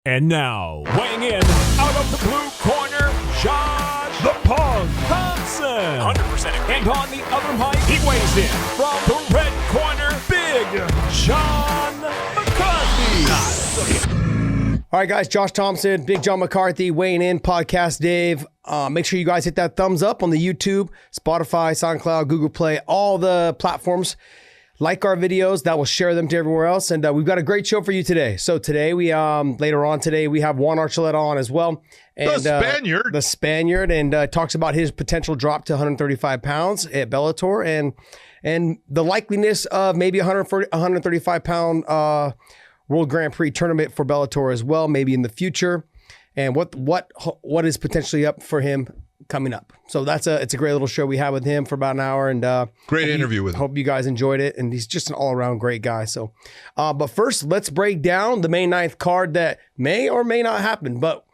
And now, weighing in out of the blue corner, Josh the Pug Thompson. 100% agree. And on the other mic, he weighs in from the red corner, Big John McCarthy. All right, guys, Josh Thompson, Big John McCarthy, weighing in, Podcast Dave. Make sure you guys hit that thumbs up on the YouTube, Spotify, SoundCloud, Google Play, all the platforms. Like our videos, that will share them to everywhere else. And we've got a great show for you today. So today, later on today, we have Juan Archuleta on as well. And, the Spaniard, and talks about his potential drop to 135 pounds at Bellator and the likeliness of maybe 135-pound World Grand Prix tournament for Bellator as well, maybe in the future. And what is potentially up for him coming up. So it's a great little show we had with him for about an hour, and great interview with him. Hope you guys enjoyed it, and he's just an all-around great guy. So, but first, let's break down the May 9th card that may or may not happen, but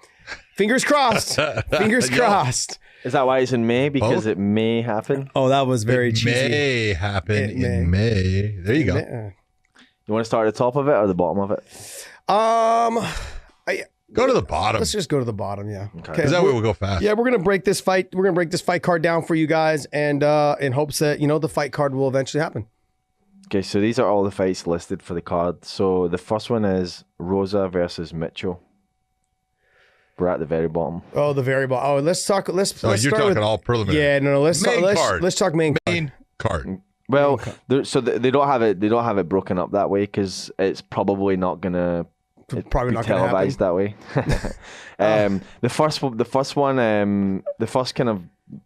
fingers crossed. Fingers crossed. Is that why it's in May? Because it may happen? Oh, that was very cheesy. It may happen in May. There you go. You want to start at the top of it or the bottom of it? Go to the bottom. Let's just go to the bottom, yeah. Okay. Because that way we'll go fast. Yeah, we're gonna break this fight. We're gonna break this fight card down for you guys, and in hopes that the fight card will eventually happen. Okay, so these are all the fights listed for the card. So the first one is Rosa versus Mitchell. We're at the very bottom. Oh, the very bottom. Oh, let's talk. Let's you're start talking with, all preliminary. Yeah, no. Let's talk main card. Well, they don't have it. They don't have it broken up that way because it's probably not gonna. It's probably be not televised that way. The first kind of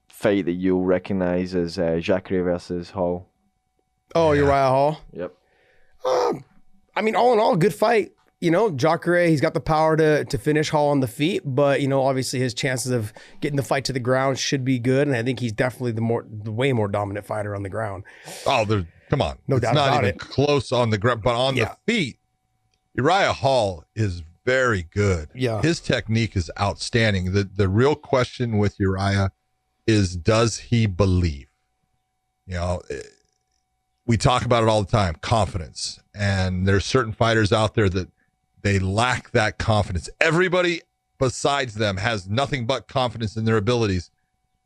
fight that you'll recognize is Jacare versus Hall. Oh, yeah. Uriah Hall. Yep. I mean, all in all, good fight. Jacare, he's got the power to finish Hall on the feet, but obviously his chances of getting the fight to the ground should be good, and I think he's definitely the way more dominant fighter on the ground. Oh, come on, no doubt about it. Not even close on the ground, but on the feet. Uriah Hall is very good. Yeah. His technique is outstanding. The real question with Uriah is, does he believe? We talk about it all the time, confidence. And there's certain fighters out there that they lack that confidence. Everybody besides them has nothing but confidence in their abilities.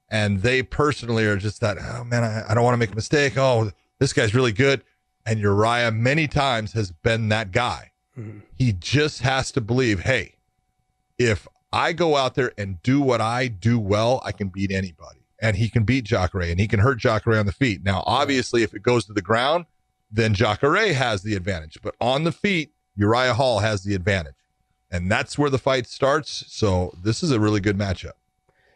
And they personally are just that, oh man, I don't want to make a mistake. Oh, this guy's really good. And Uriah many times has been that guy. He just has to believe, hey, if I go out there and do what I do well, I can beat anybody. And he can beat Jacare, and he can hurt Jacare on the feet. Now, obviously, if it goes to the ground, then Jacare has the advantage. But on the feet, Uriah Hall has the advantage. And that's where the fight starts. So this is a really good matchup.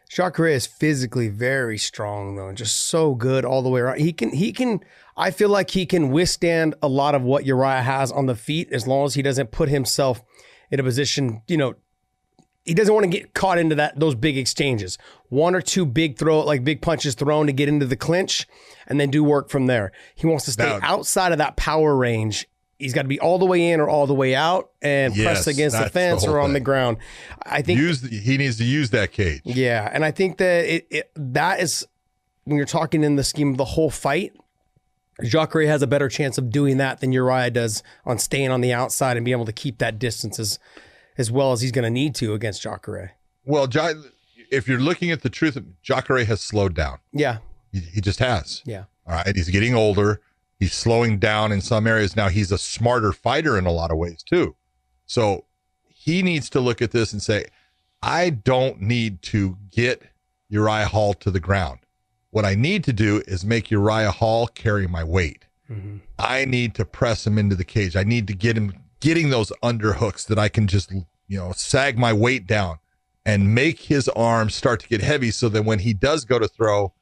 Jacare is physically very strong, though, just so good all the way around. He can. I feel like he can withstand a lot of what Uriah has on the feet as long as he doesn't put himself in a position, he doesn't want to get caught into those big exchanges. One or two big punches thrown to get into the clinch and then do work from there. He wants to stay outside of that power range. He's got to be all the way in or all the way out and press against the fence or on the ground. I think he needs to use that cage. Yeah, and I think that that is, when you're talking in the scheme of the whole fight, Jacare has a better chance of doing that than Uriah does on staying on the outside and being able to keep that distance as well as he's going to need to against Jacare. Well, if you're looking at the truth, Jacare has slowed down. Yeah. He just has. Yeah. All right. He's getting older. He's slowing down in some areas. Now, he's a smarter fighter in a lot of ways, too. So he needs to look at this and say, I don't need to get Uriah Hall to the ground. What I need to do is make Uriah Hall carry my weight. Mm-hmm. I need to press him into the cage. I need to get him getting those underhooks that I can just, sag my weight down and make his arms start to get heavy so that when he does go to throw,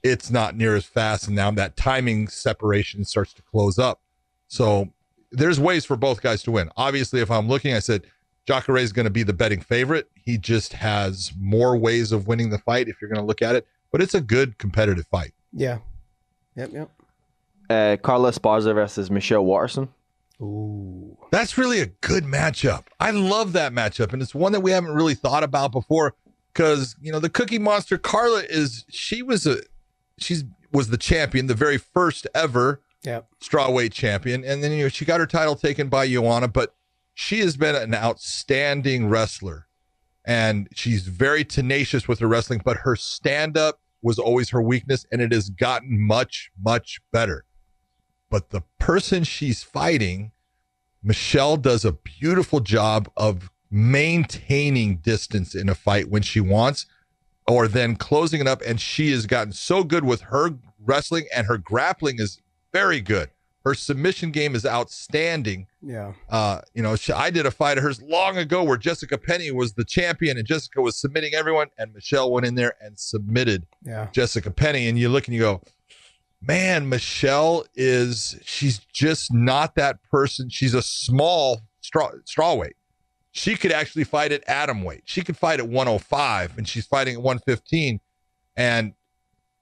it's not near as fast. And now that timing separation starts to close up. So there's ways for both guys to win. Obviously, if I'm looking, I said Jacare is going to be the betting favorite. He just has more ways of winning the fight if you're going to look at it. But it's a good competitive fight. Yeah. Yep. Carla Esparza versus Michelle Waterson. Ooh. That's really a good matchup. I love that matchup. And it's one that we haven't really thought about before because, the Cookie Monster, Carla was the champion, the very first ever strawweight champion. And then, she got her title taken by Joanna, but she has been an outstanding wrestler, and she's very tenacious with her wrestling, but her stand-up was always her weakness, and it has gotten much, much better. But the person she's fighting, Michelle, does a beautiful job of maintaining distance in a fight when she wants, or then closing it up. And she has gotten so good with her wrestling, and her grappling is very good. Her submission game is outstanding. Yeah. I did a fight of hers long ago where Jessica Penny was the champion, and Jessica was submitting everyone, and Michelle went in there and submitted Jessica Penny. And you look and you go, man, Michelle she's just not that person. She's a small straw weight. She could actually fight at atom weight. She could fight at 105, and she's fighting at 115. And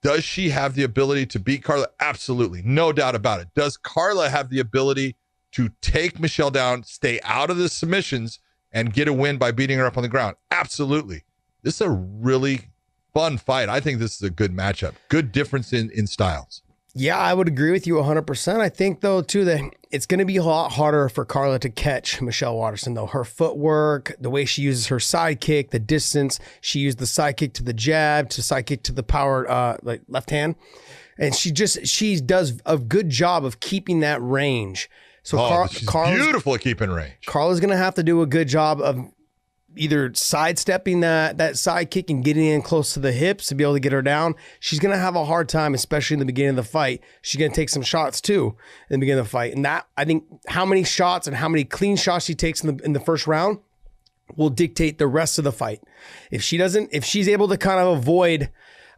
does she have the ability to beat Carla? Absolutely. No doubt about it. Does Carla have the ability to take Michelle down, stay out of the submissions, and get a win by beating her up on the ground? Absolutely. This is a really fun fight. I think this is a good matchup. Good difference in styles. Yeah, I would agree with you 100%. I think, though, too, that it's going to be a lot harder for Carla to catch Michelle Waterson, though. Her footwork, the way she uses her sidekick, the distance. She used the sidekick to the jab, to sidekick to the power, left hand. And she does a good job of keeping that range. So she's beautiful at keeping range. Carla's going to have to do a good job of either sidestepping that side kick and getting in close to the hips to be able to get her down. She's going to have a hard time, especially in the beginning of the fight. She's going to take some shots too in the beginning of the fight. And that, I think, how many shots and how many clean shots she takes in the first round will dictate the rest of the fight. If she's able to kind of avoid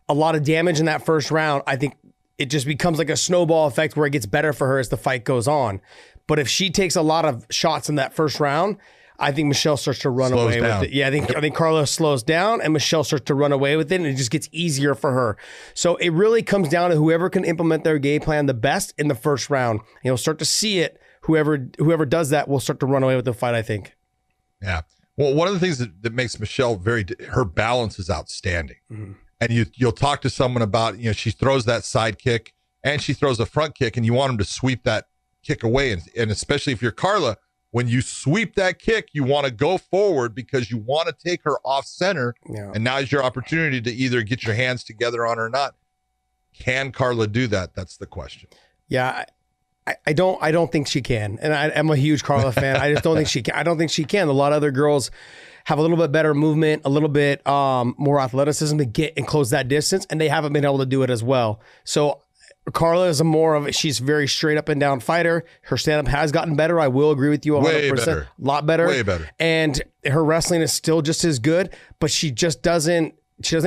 a lot of damage in that first round, I think it just becomes like a snowball effect where it gets better for her as the fight goes on. But if she takes a lot of shots in that first round, I think Michelle starts to run away with it. Yeah, I think Carla slows down and Michelle starts to run away with it, and it just gets easier for her. So it really comes down to whoever can implement their game plan the best in the first round. You'll start to see it. Whoever does that will start to run away with the fight, I think. Yeah. Well, one of the things that makes Michelle her balance is outstanding. Mm-hmm. And you'll talk to someone about, she throws that side kick and she throws a front kick, and you want them to sweep that kick away. And especially if you're Carla, when you sweep that kick, you want to go forward because you want to take her off center. Yeah. And now is your opportunity to either get your hands together on her or not. Can Carla do that? That's the question. Yeah, I don't think she can. And I'm a huge Carla fan. I just don't think she can. I don't think she can. A lot of other girls have a little bit better movement, a little bit more athleticism to get and close that distance, and they haven't been able to do it as well. So Carla is she's a very straight up and down fighter. Her stand-up has gotten better. I will agree with you 100%. Way better. A lot better. Way better. And her wrestling is still just as good, but she doesn't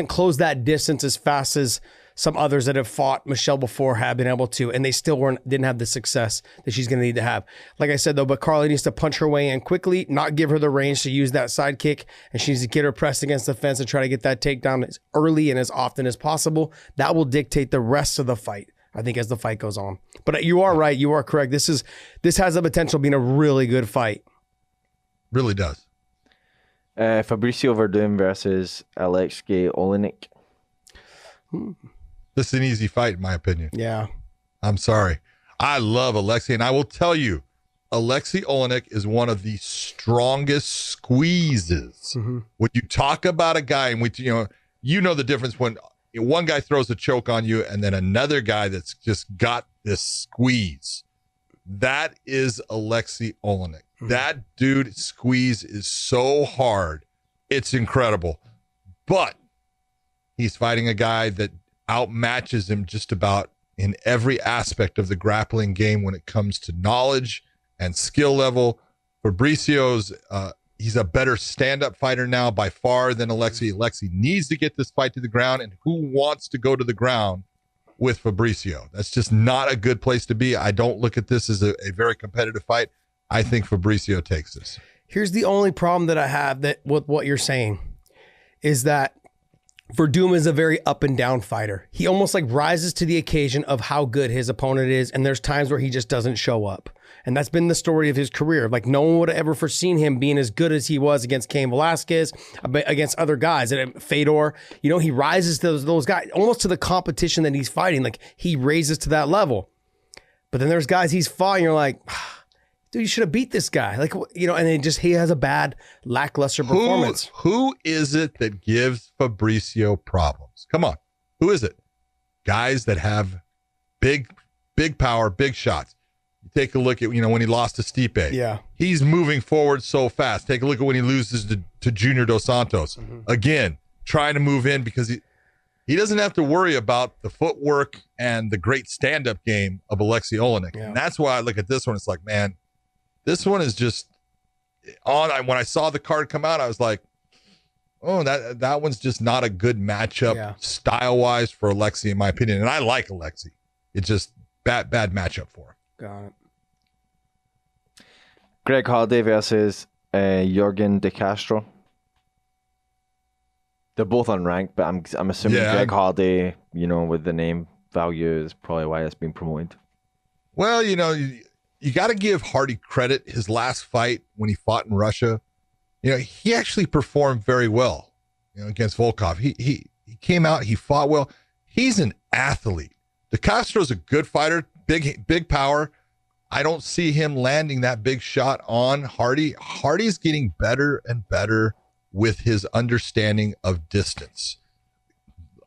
close that distance as fast as some others that have fought Michelle before have been able to, and they still didn't have the success that she's going to need to have. Like I said, though, but Carla needs to punch her way in quickly, not give her the range to use that side kick, and she needs to get her pressed against the fence and try to get that takedown as early and as often as possible. That will dictate the rest of the fight, I think, as the fight goes on. But you are right. You are correct. This has the potential of being a really good fight. Really does. Fabricio Verdun versus Alexei Olenek. This is an easy fight, in my opinion. Yeah. I'm sorry. I love Alexei, and I will tell you, Alexei Olenek is one of the strongest squeezes. Mm-hmm. When you talk about a guy, and you know the difference when one guy throws a choke on you and then another guy that's just got this squeeze. That is Alexei Olenek. Mm-hmm. That dude squeeze is so hard. It's incredible. But he's fighting a guy that outmatches him just about in every aspect of the grappling game when it comes to knowledge and skill level. Fabricio's he's a better stand-up fighter now by far than Alexei. Alexei needs to get this fight to the ground, and who wants to go to the ground with Fabricio? That's just not a good place to be. I don't look at this as a very competitive fight. I think Fabricio takes this. Here's the only problem that I have with what you're saying is that Verdum is a very up and down fighter. He almost rises to the occasion of how good his opponent is, and there's times where he just doesn't show up. And that's been the story of his career. No one would have ever foreseen him being as good as he was against Cain Velasquez, against other guys. And Fedor, he rises to those guys, almost to the competition that he's fighting. He raises to that level. But then there's guys he's fought, and you're like, dude, you should have beat this guy. Like, you know, and he has a bad, lackluster performance. Who is it that gives Fabricio problems? Come on. Who is it? Guys that have big power, big shots. You take a look at, you know, when he lost to Stipe. Yeah. He's moving forward so fast. Take a look at when he loses to Junior Dos Santos. Again, trying to move in because he doesn't have to worry about the footwork and the great stand-up game of Alexei Olenek. Yeah. And that's why I look at this one. It's like, man, this one is just on. When I saw the card come out, I was like, oh, that one's just not a good matchup style-wise for Alexei, in my opinion. And I like Alexei. It's just bad matchup for him. Got it. Greg Hardy versus Jorgen De Castro. They're both unranked, but I'm assuming Greg Hardy, you know, with the name value is probably why it's been promoted. Well, you know, you got to give Hardy credit. His last fight when he fought in Russia, you know, he actually performed very well, you know, against Volkov. He came out, he fought well. He's an athlete. De Castro's a good fighter, big power. I don't see him landing that big shot on Hardy. Hardy's getting better and better with his understanding of distance,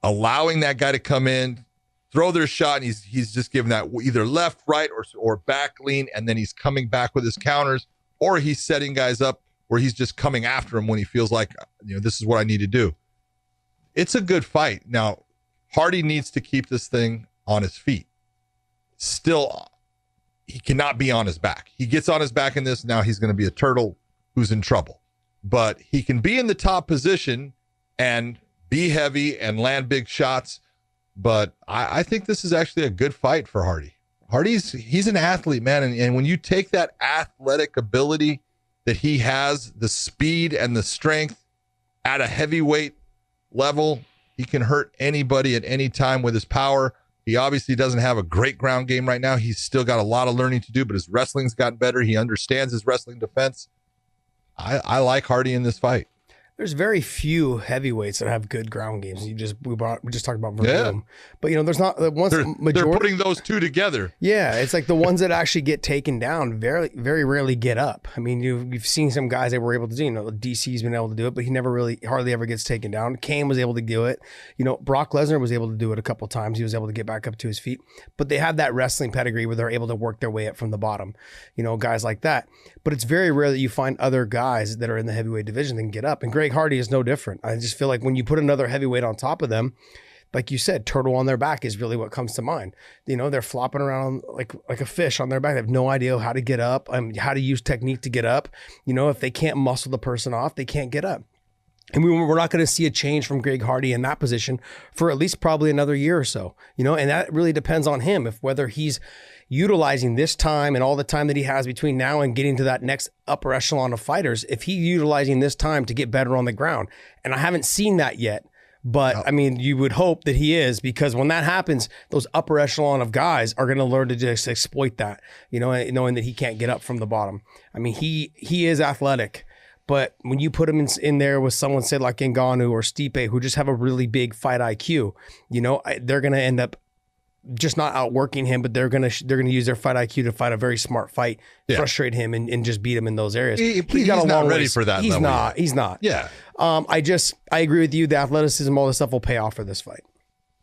allowing that guy to come in, throw their shot, and he's just giving that either left, right, or back lean, and then he's coming back with his counters, or he's setting guys up where he's just coming after him when he feels like, you know, this is what I need to do. It's a good fight. Now, Hardy needs to keep this thing on his feet. Still, he cannot be on his back. He gets on his back in this, now he's going to be a turtle who's in trouble. But he can be in the top position and be heavy and land big shots. But I think this is actually a good fight for Hardy. He's an athlete, man. And when you take that athletic ability that he has, the speed and the strength at a heavyweight level, he can hurt anybody at any time with his power. He obviously doesn't have a great ground game right now. He's still got a lot of learning to do, but his wrestling's gotten better. He understands his wrestling defense. I like Hardy in this fight. There's very few heavyweights that have good ground games. We just talked about Verdum, but you know, there's not once they're putting those two together. Yeah, it's like the ones that actually get taken down very, very rarely get up. I mean, you've seen some guys that were able to do. You know, DC's been able to do it, but he hardly ever gets taken down. Kane was able to do it. You know, Brock Lesnar was able to do it a couple of times. He was able to get back up to his feet, but they have that wrestling pedigree where they're able to work their way up from the bottom. You know, guys like that. But it's very rare that you find other guys that are in the heavyweight division that can get up. And Greg Hardy is no different. I just feel like when you put another heavyweight on top of them, like you said, turtle on their back is really what comes to mind. You know, they're flopping around like a fish on their back. They have no idea how to get up, how to use technique to get up. You know, if they can't muscle the person off, they can't get up. And we're not going to see a change from Greg Hardy in that position for at least probably another year or so. You know, and that really depends on him, whether he's utilizing this time and all the time that he has between now and getting to that next upper echelon of fighters, if he's utilizing this time to get better on the ground. And I haven't seen that yet, but I mean, you would hope that he is, because when that happens, those upper echelon of guys are going to learn to just exploit that, you know, knowing that he can't get up from the bottom. I mean, he is athletic, but when you put him in there with someone, say like Ngannou or Stipe, who just have a really big fight IQ, you know, they're going to end up just not outworking him, but they're gonna use their fight IQ to fight a very smart fight, frustrate him, and just beat him in those areas. He's got a long ready for that. He's not. Yeah. I agree with you. The athleticism, all this stuff will pay off for this fight.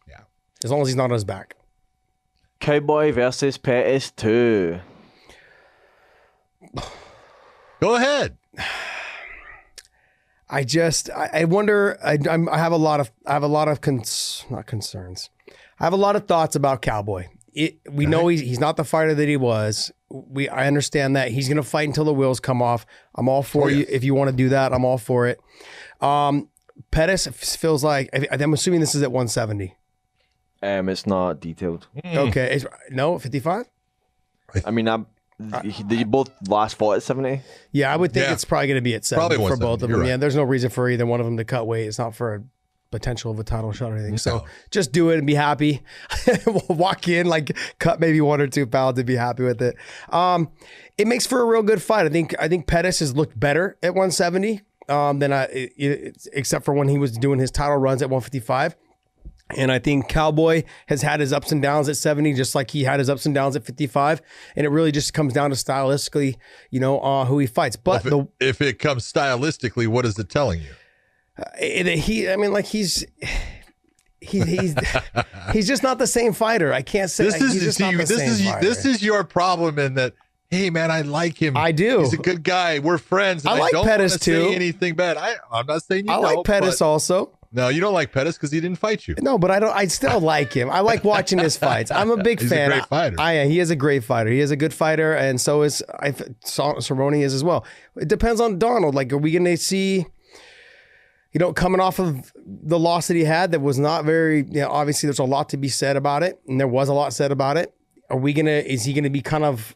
Yeah. As long as he's not on his back. Cowboy versus Pettis 2. Go ahead. I wonder. I have a lot of concerns. I have a lot of thoughts about Cowboy. We know he's not the fighter that he was. I understand that. He's going to fight until the wheels come off. I'm all for you. If you want to do that, I'm all for it. Pettis feels like, I'm assuming this is at 170. It's not detailed. Okay. 55? I mean, did you both last fought at 70? Yeah, I would think it's probably going to be at 70 for both of them. Right. Yeah, there's no reason for either one of them to cut weight. It's not for a potential of a title shot or anything. So just do it and be happy. Walk in, like cut maybe 1 or 2 pounds and be happy with it. It makes for a real good fight. I think Pettis has looked better at 170 except for when he was doing his title runs at 155. And I think Cowboy has had his ups and downs at 70, just like he had his ups and downs at 55. And it really just comes down to stylistically, who he fights. But if it comes stylistically, what is it telling you? He's just not the same fighter. I can't say this is your problem in that. Hey man, I like him. I do. He's a good guy. We're friends. And I like don't Pettis too. Say anything bad. I'm not saying you don't. I like Pettis also. No, you don't like Pettis because he didn't fight you. No, but I don't. I still like him. I like watching his fights. I'm a big fan. He's a great fighter. He is a great fighter. He is a good fighter, and so is Cerrone is as well. It depends on Donald. Like, are we going to see? Coming off of the loss that he had, that was not very. Obviously, there's a lot to be said about it, and there was a lot said about it. Is he gonna be kind of?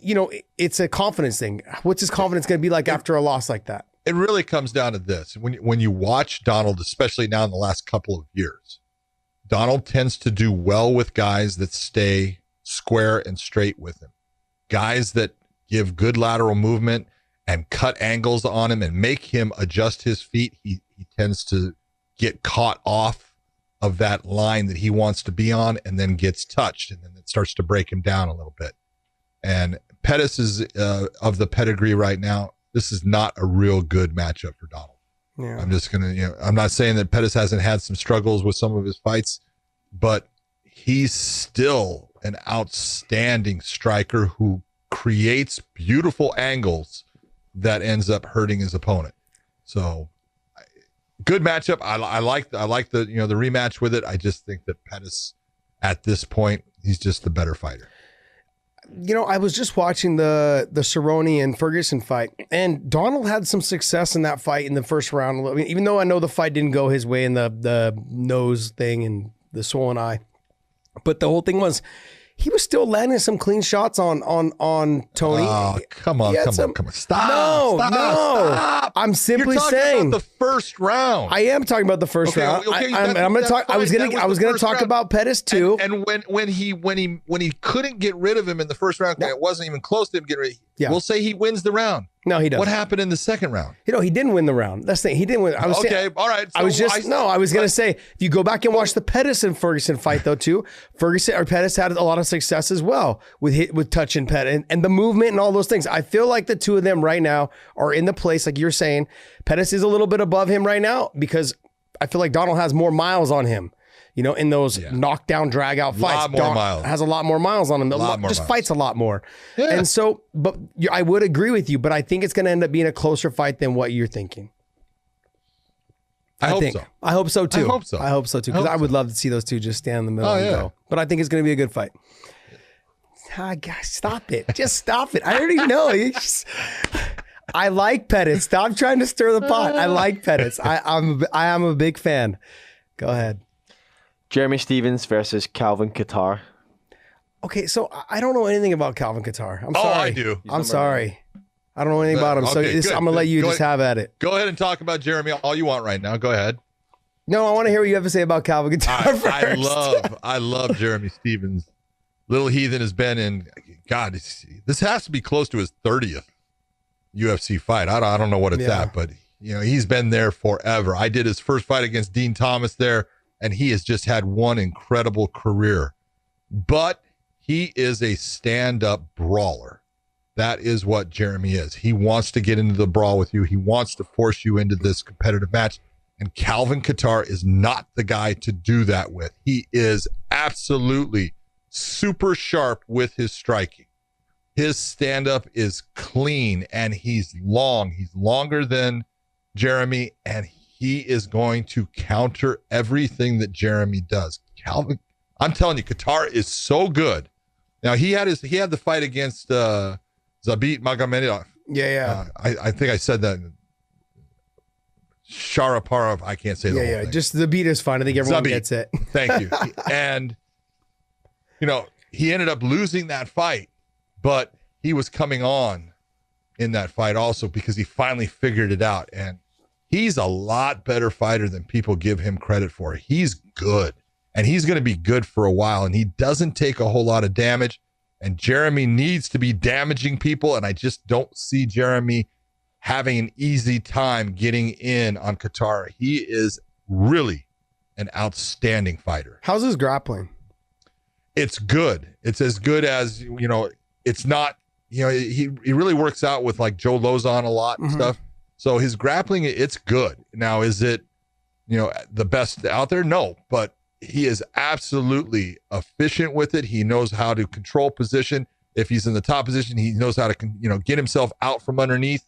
It's a confidence thing. What's his confidence going to be like after a loss like that? It really comes down to this. When you watch Donald, especially now in the last couple of years, Donald tends to do well with guys that stay square and straight with him. Guys that give good lateral movement and cut angles on him and make him adjust his feet. He tends to get caught off of that line that he wants to be on and then gets touched, and then it starts to break him down a little bit. And Pettis is of the pedigree right now. This is not a real good matchup for Donald. Yeah. I'm just going to, I'm not saying that Pettis hasn't had some struggles with some of his fights, but he's still an outstanding striker who creates beautiful angles that ends up hurting his opponent. So good matchup. I like the rematch with it. I just think that Pettis at this point, he's just the better fighter. I was just watching the Cerrone and Ferguson fight, and Donald had some success in that fight in the first round. I mean, even though I know the fight didn't go his way in the nose thing and the swollen eye, but the whole thing was he was still landing some clean shots on Tony. Oh, come on. Stop. No. I'm simply saying about the first round. I am talking about the first round. I'm going to talk. I was going to talk about Pettis too. And when he couldn't get rid of him in the first round, it wasn't even close to him getting rid of him. Yeah. We'll say he wins the round. No, he doesn't. What happened in the second round? He didn't win the round. That's the thing. He didn't win. All right. So I was going to say, if you go back and watch the Pettis and Ferguson fight though too, Pettis had a lot of success as well with touch and pet and the movement and all those things. I feel like the two of them right now are in the place, like you're saying. Pettis is a little bit above him right now because I feel like Donald has more miles on him. In those knockdown, drag out fights, miles. Has a lot more miles on him. Fights a lot more. Yeah. And so, but I would agree with you, but I think it's going to end up being a closer fight than what you're thinking. I hope so too. Because I would love to see those two just stand in the middle and go. But I think it's going to be a good fight. Guys, stop it. Just stop it. I already know. I like Pettis. Stop trying to stir the pot. I like Pettis. I am a big fan. Go ahead. Jeremy Stephens versus Calvin Kattar. Okay, so I don't know anything about Calvin Kattar. I'm sorry. I do. I'm sorry. I don't know anything about him. Okay, so I'm going to let you just have at it. Go ahead and talk about Jeremy all you want right now. Go ahead. No, I want to hear what you have to say about Calvin Kattar first. I love Jeremy Stephens. Little Heathen has been in, God, this has to be close to his 30th UFC fight. I don't know what it's at, but he's been there forever. I did his first fight against Dean Thomas there, and he has just had one incredible career. But he is a stand-up brawler. That is what Jeremy is. He wants to get into the brawl with you. He wants to force you into this competitive match. And Calvin Kattar is not the guy to do that with. He is absolutely super sharp with his striking. His stand-up is clean, and he's long. He's longer than Jeremy, and he is going to counter everything that Jeremy does. Calvin, I'm telling you, Kattar is so good. Now he had the fight against Zabit Magomedov. Yeah. I think I said that. Sharaparov, I can't say the whole thing. Just the beat is fine. I think everyone gets it. Thank you. And he ended up losing that fight, but he was coming on in that fight also because he finally figured it out. And he's a lot better fighter than people give him credit for. He's good, and he's going to be good for a while, and he doesn't take a whole lot of damage. And Jeremy needs to be damaging people, and I just don't see Jeremy having an easy time getting in on Kattar. He is really, an outstanding fighter. How's his grappling? It's good. It's as good as, it's not, he really works out with like Joe Lozon a lot and stuff. So his grappling, it's good. Now, is it, the best out there? No, but he is absolutely efficient with it. He knows how to control position. If he's in the top position, he knows how to, get himself out from underneath.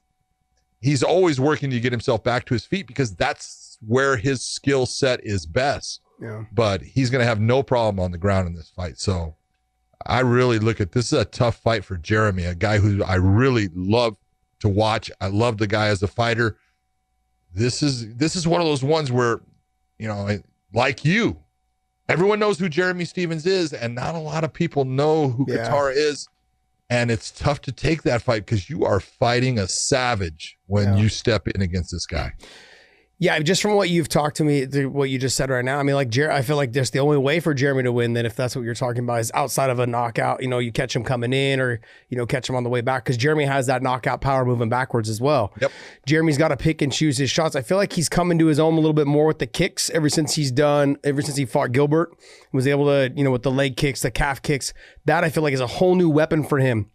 He's always working to get himself back to his feet because that's where his skill set is best. Yeah. But he's going to have no problem on the ground in this fight. So I really look at this as a tough fight for Jeremy, a guy who I really love to watch. I love the guy as a fighter. This is one of those ones where, like you, everyone knows who Jeremy Stephens is, and not a lot of people know who Katara is. And it's tough to take that fight because you are fighting a savage when you step in against this guy. Yeah, just from what you've talked to me, what you just said right now, I mean, like, I feel like there's the only way for Jeremy to win, then if that's what you're talking about, is outside of a knockout. You catch him coming in or, catch him on the way back, because Jeremy has that knockout power moving backwards as well. Yep. Jeremy's got to pick and choose his shots. I feel like he's coming to his own a little bit more with the kicks ever since he fought Gilbert, was able to, with the leg kicks, the calf kicks, that I feel like is a whole new weapon for him.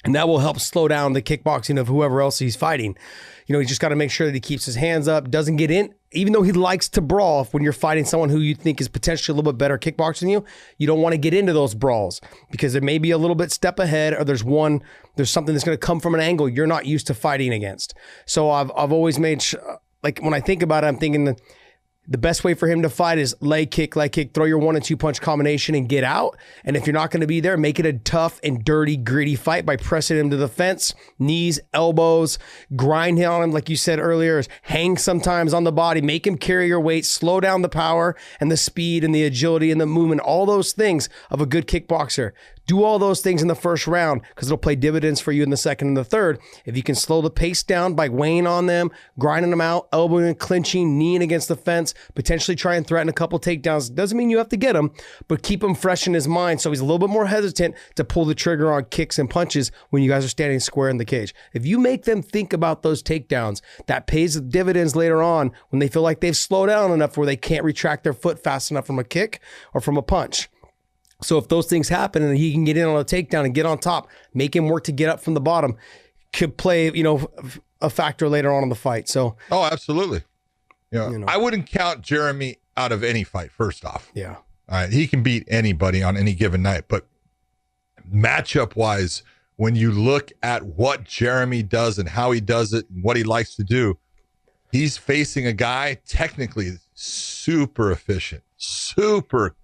And that will help slow down the kickboxing of whoever else he's fighting. He's just got to make sure that he keeps his hands up, doesn't get in. Even though he likes to brawl, when you're fighting someone who you think is potentially a little bit better kickboxing than you don't want to get into those brawls because it may be a little bit step ahead, or there's something that's going to come from an angle you're not used to fighting against. So I've always made like when I think about it, I'm thinking that the best way for him to fight is leg kick, throw your 1 and 2 punch combination and get out. And if you're not going to be there, make it a tough and dirty, gritty fight by pressing him to the fence, knees, elbows, grind him on him, like you said earlier, hang sometimes on the body, make him carry your weight, slow down the power and the speed and the agility and the movement, all those things of a good kickboxer. Do all those things in the first round because it'll pay dividends for you in the second and the third. If you can slow the pace down by weighing on them, grinding them out, elbowing, clinching, kneeing against the fence, potentially try and threaten a couple takedowns. Doesn't mean you have to get him, but keep him fresh in his mind so he's a little bit more hesitant to pull the trigger on kicks and punches when you guys are standing square in the cage. If you make them think about those takedowns, that pays dividends later on when they feel like they've slowed down enough where they can't retract their foot fast enough from a kick or from a punch. So if those things happen and he can get in on a takedown and get on top, make him work to get up from the bottom, could play, a factor later on in the fight. So, oh, absolutely. I wouldn't count Jeremy out of any fight, first off. Yeah. All right. He can beat anybody on any given night, but matchup wise, when you look at what Jeremy does and how he does it and what he likes to do, he's facing a guy technically super efficient, super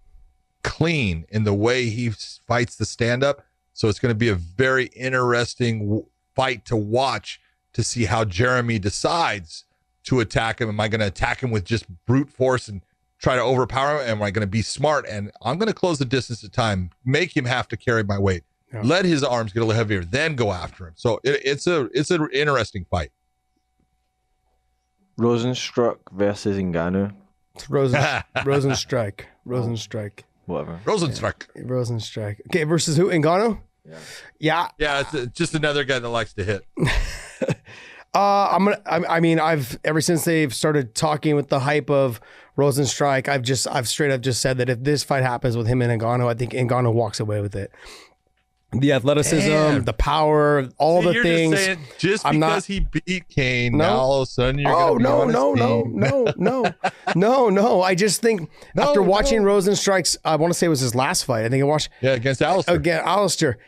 clean in the way he fights the stand-up. So it's going to be a very interesting fight to watch to see how Jeremy decides to attack him. Am I going to attack him with just brute force and try to overpower him? Am I going to be smart? And I'm going to close the distance at time, make him have to carry my weight, let his arms get a little heavier, then go after him. So it's an interesting fight. Rosenstruck versus Ngannou. Rosenstrike. Whatever. Rosenstruck. Yeah. Rosenstrike. Okay, versus who? Ngannou? Yeah. Yeah, it's just another guy that likes to hit. I've ever since they've started talking with the hype of Rosenstrike, I've straight up just said that if this fight happens with him and Ngannou, I think Ngannou walks away with it. The athleticism, the power, all the things. Just because he beat Kane, now all of a sudden you're going to be No. I just think after watching Rosenstrike's, I want to say it was his last fight. I think I watched against Alistair.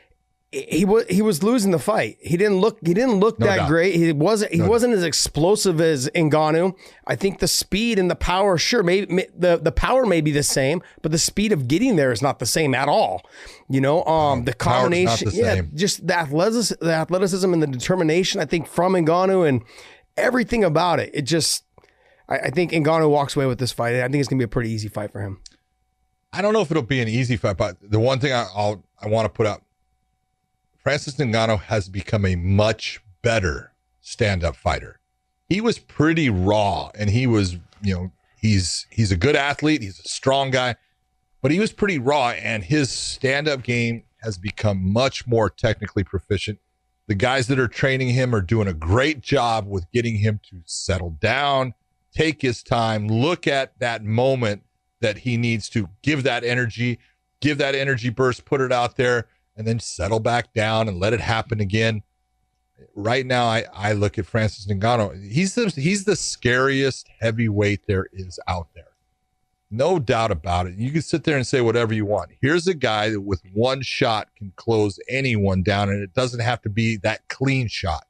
He was losing the fight. He didn't look that great. He wasn't as explosive as Ngannou. I think the speed and the power, sure, maybe the power may be the same, but the speed of getting there is not the same at all. The combination, just the athleticism and the determination, I think, from Ngannou and everything about it. It just, I think Ngannou walks away with this fight. I think it's gonna be a pretty easy fight for him. I don't know if it'll be an easy fight, but the one thing I want to put out, Francis Ngannou has become a much better stand-up fighter. He was pretty raw, and he was, he's a good athlete. He's a strong guy, but he was pretty raw, and his stand-up game has become much more technically proficient. The guys that are training him are doing a great job with getting him to settle down, take his time, look at that moment that he needs to give that energy burst, put it out there, and then settle back down and let it happen again. Right now, I look at Francis Ngannou. He's the scariest heavyweight there is out there. No doubt about it. You can sit there and say whatever you want. Here's a guy that with one shot can close anyone down, and it doesn't have to be that clean shot.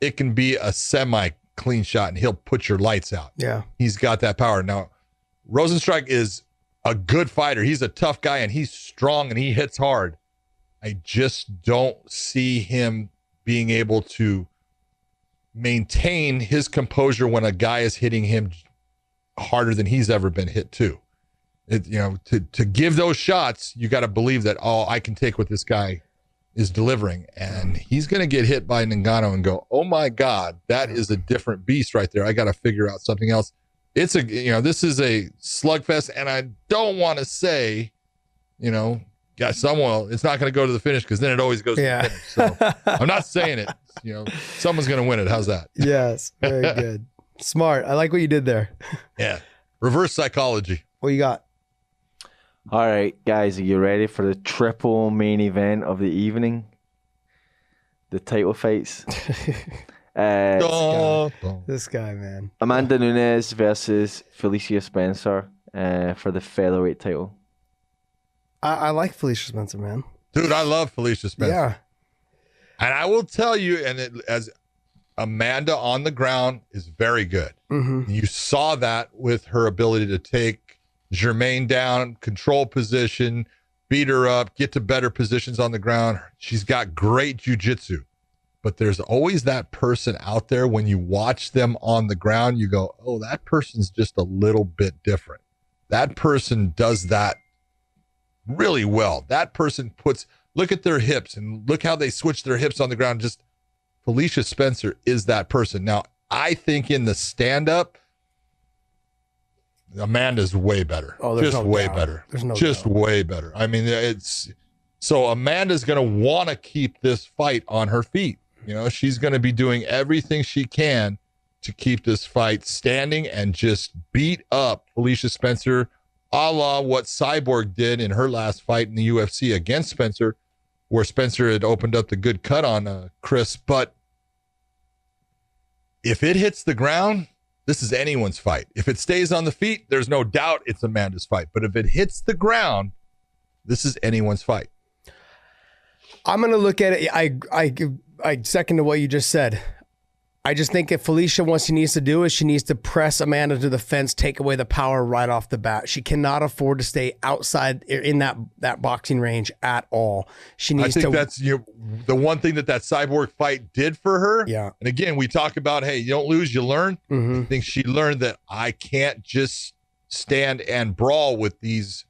It can be a semi-clean shot, and he'll put your lights out. Yeah. He's got that power. Now, Rosenstruck is a good fighter. He's a tough guy, and he's strong, and he hits hard. I just don't see him being able to maintain his composure when a guy is hitting him harder than he's ever been hit too. To give those shots, you got to believe that, I can take what this guy is delivering, and he's going to get hit by Ngannou and go, oh my God, that is a different beast right there. I got to figure out something else. This is a slugfest, and I don't want to say, it's not going to go to the finish, because then it always goes to the finish. So I'm not saying it. Someone's going to win it. How's that? Yes, very good. Smart. I like what you did there. Yeah. Reverse psychology. What you got? All right, guys, are you ready for the triple main event of the evening? The title fights. This guy, man. Amanda Nunez versus Felicia Spencer for the featherweight title. I like Felicia Spencer, man. Dude, I love Felicia Spencer. Yeah. And I will tell you, as Amanda on the ground is very good. Mm-hmm. You saw that with her ability to take Germaine down, control position, beat her up, get to better positions on the ground. She's got great jiu-jitsu. But there's always that person out there when you watch them on the ground, you go, oh, that person's just a little bit different. That person does that really well. That person look at their hips and look how they switch their hips on the ground. Just Felicia Spencer is that person. Now, I think in the stand-up, Amanda's way better. Oh, there's just no way doubt. better. There's no just doubt. way better. I mean, so Amanda's going to want to keep this fight on her feet. She's going to be doing everything she can to keep this fight standing and just beat up Felicia Spencer, a la what Cyborg did in her last fight in the UFC against Spencer, where Spencer had opened up the good cut on Chris. But if it hits the ground, this is anyone's fight. If it stays on the feet, there's no doubt it's Amanda's fight. But if it hits the ground, this is anyone's fight. I'm going to look at it. I second to what you just said. I just think if Felicia, what she needs to do is she needs to press Amanda to the fence, take away the power right off the bat. She cannot afford to stay outside in that boxing range at all. She needs to. I think that's the one thing that Cyborg fight did for her. Yeah. And again, we talk about, hey, you don't lose, you learn. Mm-hmm. I think she learned that I can't just stand and brawl with these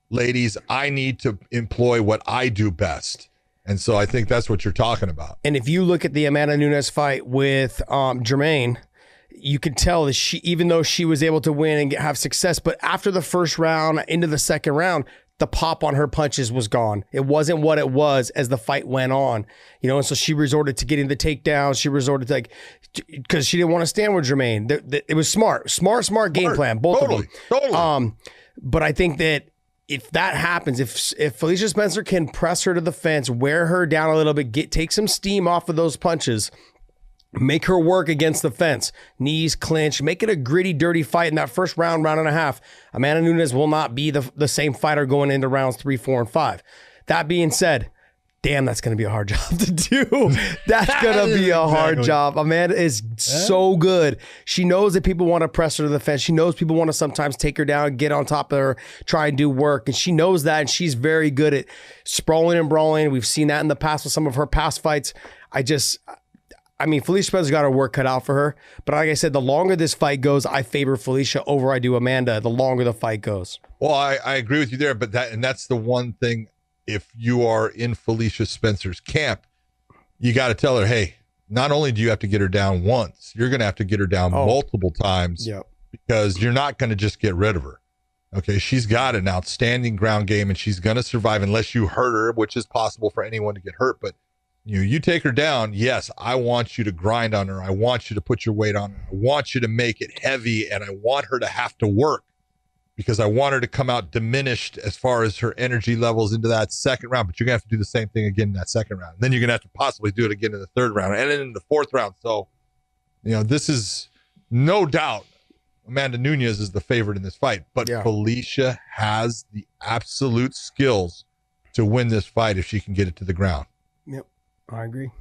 ladies. I need to employ what I do best. And so I think that's what you're talking about. And if you look at the Amanda Nunez fight with Germaine, you could tell that she, even though she was able to win and have success, but after the first round, into the second round, the pop on her punches was gone. It wasn't what it was as the fight went on, and so she resorted to getting the takedown. She resorted to because she didn't want to stand with Germaine. It was smart game plan, both of them. Totally. But I think that if that happens, if Felicia Spencer can press her to the fence, wear her down a little bit, take some steam off of those punches, make her work against the fence, knees clinch, make it a gritty, dirty fight in that first round and a half, Amanda Nunez will not be the same fighter going into rounds 3, 4, and 5. That being said, damn, that's going to be a hard job to do. That's going to be a hard job. Amanda is so good. She knows that people want to press her to the fence. She knows people want to sometimes take her down, get on top of her, try and do work. And she knows that, and she's very good at sprawling and brawling. We've seen that in the past with some of her past fights. Felicia Spencer's got her work cut out for her. But like I said, the longer this fight goes, I favor Felicia over I do Amanda, the longer the fight goes. Well, I agree with you there, but that's the one thing. If you are in Felicia Spencer's camp, you got to tell her, hey, not only do you have to get her down once, you're going to have to get her down multiple times because you're not going to just get rid of her. Okay, she's got an outstanding ground game, and she's going to survive unless you hurt her, which is possible for anyone to get hurt. But you take her down, yes, I want you to grind on her. I want you to put your weight on her. I want you to make it heavy, and I want her to have to work. because I want her to come out diminished as far as her energy levels into that second round. But you're going to have to do the same thing again in that second round. Then you're going to have to possibly do it again in the third round and then in the fourth round. So, this is no doubt Amanda Nunez is the favorite in this fight. But Felicia has the absolute skills to win this fight if she can get it to the ground. Yep, I agree.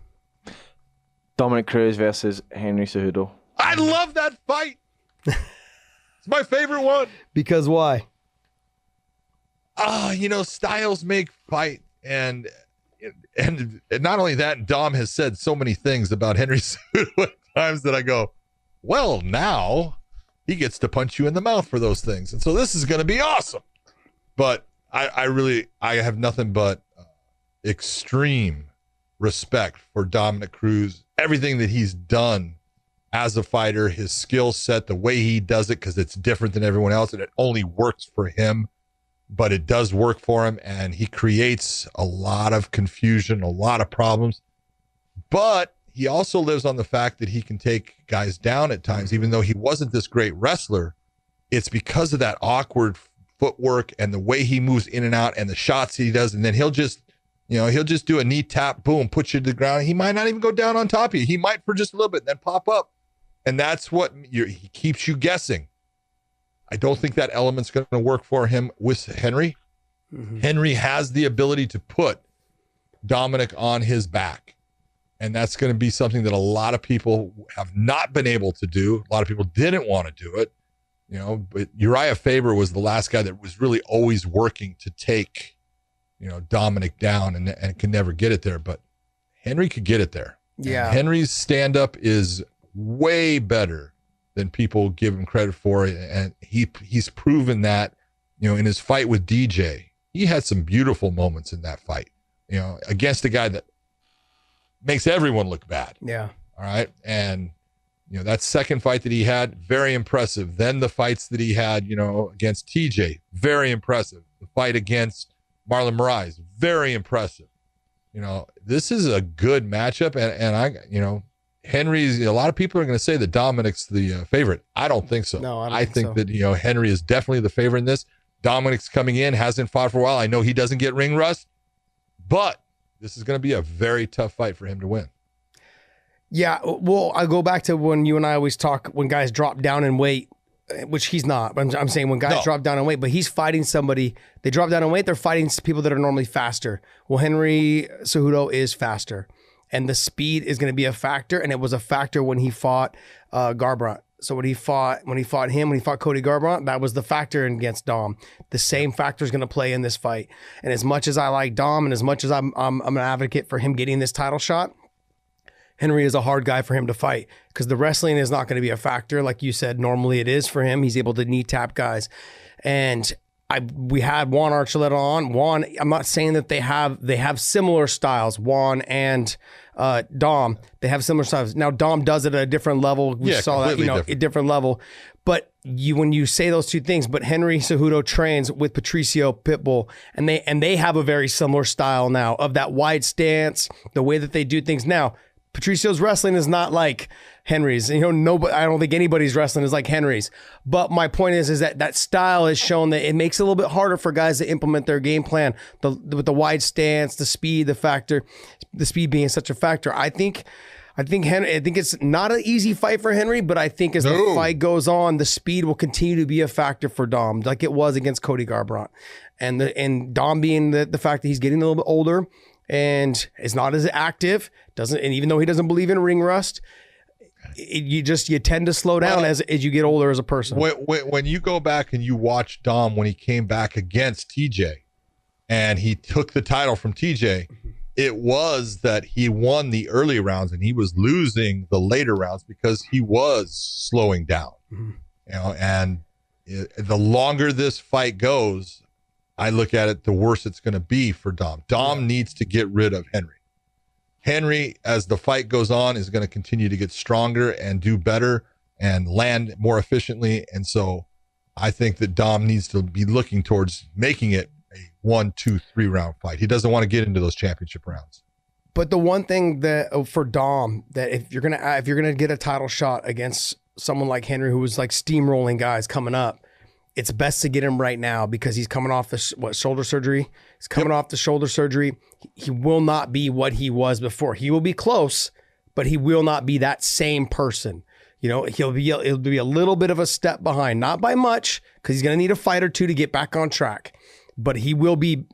Dominick Cruz versus Henry Cejudo. I love that fight. It's my favorite one. Because why? Styles make fight, and not only that, Dom has said so many things about Henry Cejudo at times that I go, well, now he gets to punch you in the mouth for those things, and so this is going to be awesome. But I have nothing but extreme respect for Dominick Cruz, everything that he's done as a fighter, his skill set, the way he does it, because it's different than everyone else, and it only works for him, but it does work for him, and he creates a lot of confusion, a lot of problems. But he also lives on the fact that he can take guys down at times, even though he wasn't this great wrestler. It's because of that awkward footwork and the way he moves in and out and the shots he does, and then he'll just do a knee tap, boom, put you to the ground. He might not even go down on top of you. He might for just a little bit, then pop up. And that's what he keeps you guessing. I don't think that element's going to work for him with Henry. Mm-hmm. Henry has the ability to put Dominick on his back. And that's going to be something that a lot of people have not been able to do. A lot of people didn't want to do it. But Uriah Faber was the last guy that was really always working to take, Dominick down and could never get it there. But Henry could get it there. Yeah. And Henry's stand-up is way better than people give him credit for. And he's proven that, in his fight with DJ. He had some beautiful moments in that fight, against a guy that makes everyone look bad. Yeah. All right. And, that second fight that he had, very impressive. Then the fights that he had, against TJ, very impressive. The fight against Marlon Moraes, very impressive. This is a good matchup. And Henry's, a lot of people are going to say that Dominick's the favorite. I don't think so. No, I think that, Henry is definitely the favorite in this. Dominick's coming in, hasn't fought for a while. I know he doesn't get ring rust, but this is going to be a very tough fight for him to win. Yeah, well, I go back to when you and I always talk when guys drop down in weight, which he's not. But I'm saying when guys drop down in weight, but he's fighting somebody. They drop down in weight, they're fighting people that are normally faster. Well, Henry Cejudo is faster, and the speed is going to be a factor, and it was a factor when he fought Garbrandt. So when he fought Cody Garbrandt, that was the factor against Dom. The same factor is going to play in this fight. And as much as I like Dom, and as much as I'm an advocate for him getting this title shot, Henry is a hard guy for him to fight because the wrestling is not going to be a factor. Like you said, normally it is for him. He's able to knee tap guys. And we had Juan Archuleta on. Juan, I'm not saying that they have similar styles, Juan and Dom. They have similar styles. Now, Dom does it at a different level. We saw that, a different level. But when you say those two things, but Henry Cejudo trains with Patricio Pitbull, and they have a very similar style now of that wide stance, the way that they do things. Now, Patricio's wrestling is not like Henry's. I don't think anybody's wrestling is like Henry's. But my point is that style has shown that it makes it a little bit harder for guys to implement their game plan. With the wide stance, the speed, the speed being such a factor. I think it's not an easy fight for Henry, but I think as the fight goes on, the speed will continue to be a factor for Dom, like it was against Cody Garbrandt. And Dom being the fact that he's getting a little bit older and is not as active, and even though he doesn't believe in ring rust, you tend to slow down as you get older as a person. When you go back and you watch Dom when he came back against TJ and he took the title from TJ, it was that he won the early rounds and he was losing the later rounds because he was slowing down. Mm-hmm. And the longer this fight goes, I look at it, the worse it's going to be for Dom. Dom needs to get rid of Henry. Henry, as the fight goes on, is going to continue to get stronger and do better and land more efficiently. And so I think that Dom needs to be looking towards making it a 1, 2, 3 round fight. He doesn't want to get into those championship rounds. But the one thing that for Dom, that if you're gonna get a title shot against someone like Henry, who was like steamrolling guys coming up, it's best to get him right now because he's coming off the shoulder surgery. He's coming off the shoulder surgery. He will not be what he was before. He will be close, but he will not be that same person. You know, he'll be a little bit of a step behind, not by much, because he's going to need a fight or two to get back on track. But he will be.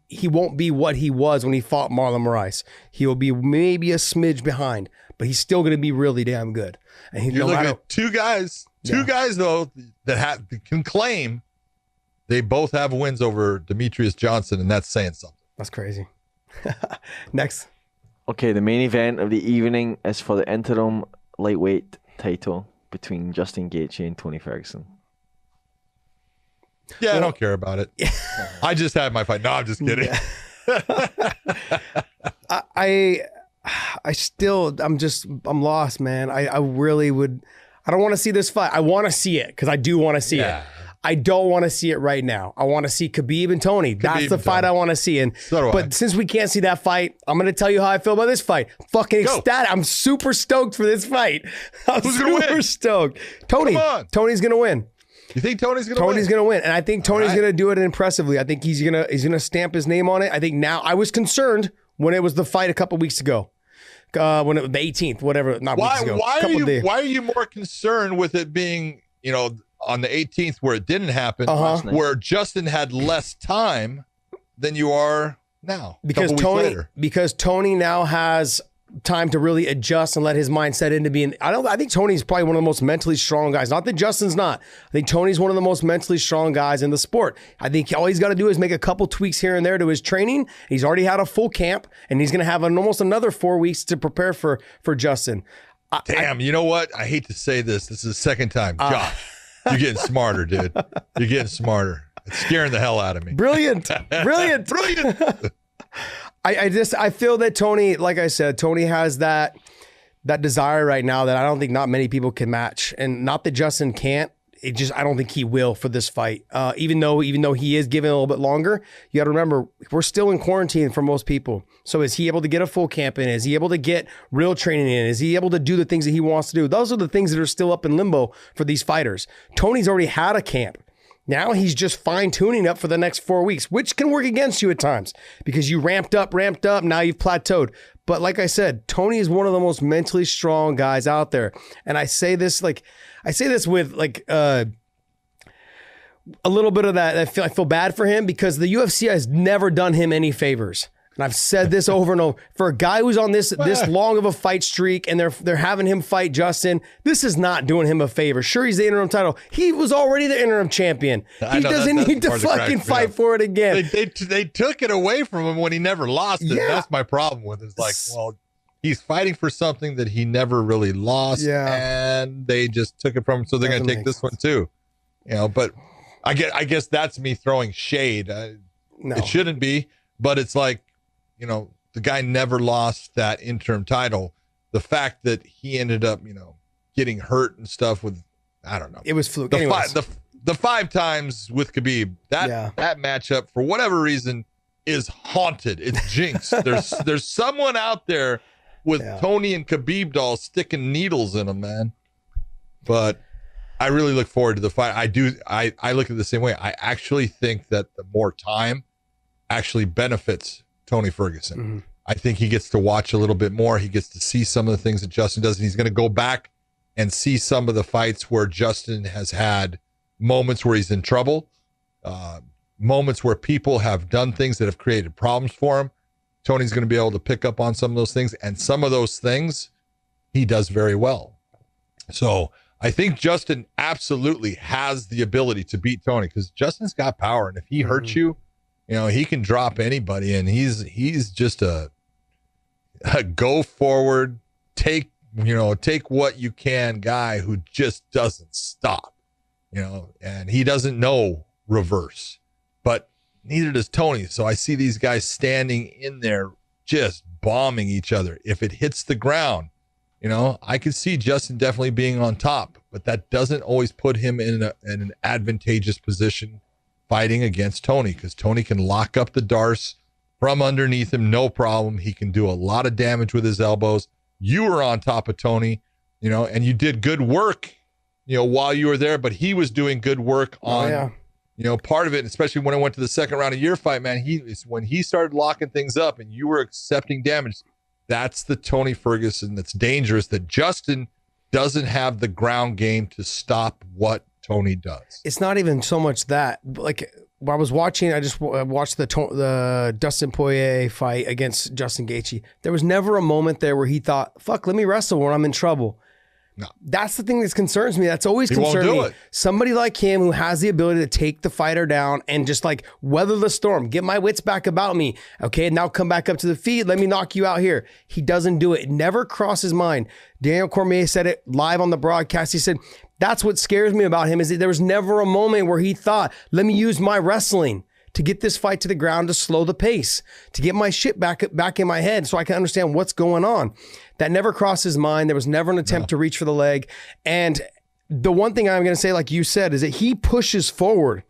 He won't be what he was when he fought Marlon Moraes. He will be maybe a smidge behind, but he's still going to be really damn good. And you're looking at two guys though that can claim they both have wins over Demetrius Johnson, and that's saying something. That's crazy. Next. Okay, the main event of the evening is for the interim lightweight title between Justin Gaethje and Tony Ferguson. Yeah, I don't care about it. I just had my fight. No, I'm just kidding. I'm lost, man. I really would. I don't want to see this fight. I want to see it because I do want to see it. I don't want to see it right now. I want to see Khabib and Tony. That's the fight I want to see. And but since we can't see that fight, I'm going to tell you how I feel about this fight. Fucking ecstatic. I'm super stoked for this fight. Who's going to win? Stoked. Tony. Come on. Tony's going to win. You think Tony's going to win? Tony's going to win. And I think Tony's going to do it impressively. I think he's going to stamp his name on it. I think now I was concerned when it was the fight a couple weeks ago. When it was the 18th, whatever, not weeks ago. Why are you more concerned with it being, on the 18th where it didn't happen, where Justin had less time than you are now? Because Tony now has time to really adjust and let his mind set into being. I think Tony's probably one of the most mentally strong guys. Not that Justin's not. I think Tony's one of the most mentally strong guys in the sport. I think all he's got to do is make a couple tweaks here and there to his training. He's already had a full camp, and he's going to have almost another 4 weeks to prepare for Justin. Damn, you know what? I hate to say this. This is the second time. Josh, you're getting smarter, dude. You're getting smarter. It's scaring the hell out of me. Brilliant. I feel that Tony, like I said, Tony has that desire right now that I don't think not many people can match. And not that Justin can't. I don't think he will for this fight. Even though he is given a little bit longer, you got to remember, we're still in quarantine for most people. So is he able to get a full camp in? Is he able to get real training in? Is he able to do the things that he wants to do? Those are the things that are still up in limbo for these fighters. Tony's already had a camp. Now he's just fine-tuning up for the next 4 weeks, which can work against you at times because you ramped up, now you've plateaued. But like I said, Tony is one of the most mentally strong guys out there. And I say this with a little bit of that. I feel bad for him because the UFC has never done him any favors. And I've said this over and over. For a guy who's on this long of a fight streak and they're having him fight Justin, this is not doing him a favor. Sure, he's the interim title. He was already the interim champion. He doesn't need to fucking fight for it again. They took it away from him when he never lost it. Yeah. That's my problem with it. It's like, well, he's fighting for something that he never really lost. Yeah. And they just took it from him. So they're going to take this one too. But I guess that's me throwing shade. No. It shouldn't be, but it's like, the guy never lost that interim title. The fact that he ended up, getting hurt and stuff with, I don't know. It was fluke. The 5 times with Khabib, that matchup, for whatever reason, is haunted. It's jinxed. There's someone out there with Tony and Khabib dolls sticking needles in them, man. But I really look forward to the fight. I look at it the same way. I actually think that the more time actually benefits Tony Ferguson. Mm-hmm. I think he gets to watch a little bit more. He gets to see some of the things that Justin does, and he's going to go back and see some of the fights where Justin has had moments where he's in trouble, moments where people have done things that have created problems for him. Tony's going to be able to pick up on some of those things, and some of those things he does very well. So I think Justin absolutely has the ability to beat Tony because Justin's got power, and if he hurts you, he can drop anybody, and he's just a go forward, take what you can guy who just doesn't stop, and he doesn't know reverse, but neither does Tony. So I see these guys standing in there just bombing each other. If it hits the ground, I could see Justin definitely being on top, but that doesn't always put him in an advantageous position fighting against Tony, because Tony can lock up the darce from underneath him, no problem. He can do a lot of damage with his elbows. You were on top of Tony, and you did good work while you were there, but he was doing good work on, part of it, especially when I went to the second round of your fight, man. When he started locking things up and you were accepting damage, that's the Tony Ferguson that's dangerous, that Justin doesn't have the ground game to stop what Tony does. It's not even so much that, like, when I was watching, I just watched the Dustin Poirier fight against Justin Gaethje. There was never a moment there where he thought, fuck, let me wrestle when I'm in trouble. No. That's the thing that concerns me. That's always concerned me. Somebody like him who has the ability to take the fighter down and just like weather the storm, get my wits back about me. Okay, now come back up to the feet. Let me knock you out here. He doesn't do it. It never crosses his mind. Daniel Cormier said it live on the broadcast. He said, that's what scares me about him, is that there was never a moment where he thought, let me use my wrestling to get this fight to the ground, to slow the pace, to get my shit back in my head so I can understand what's going on. That never crossed his mind. There was never an attempt to reach for the leg. And the one thing I'm going to say, like you said, is that he pushes forward.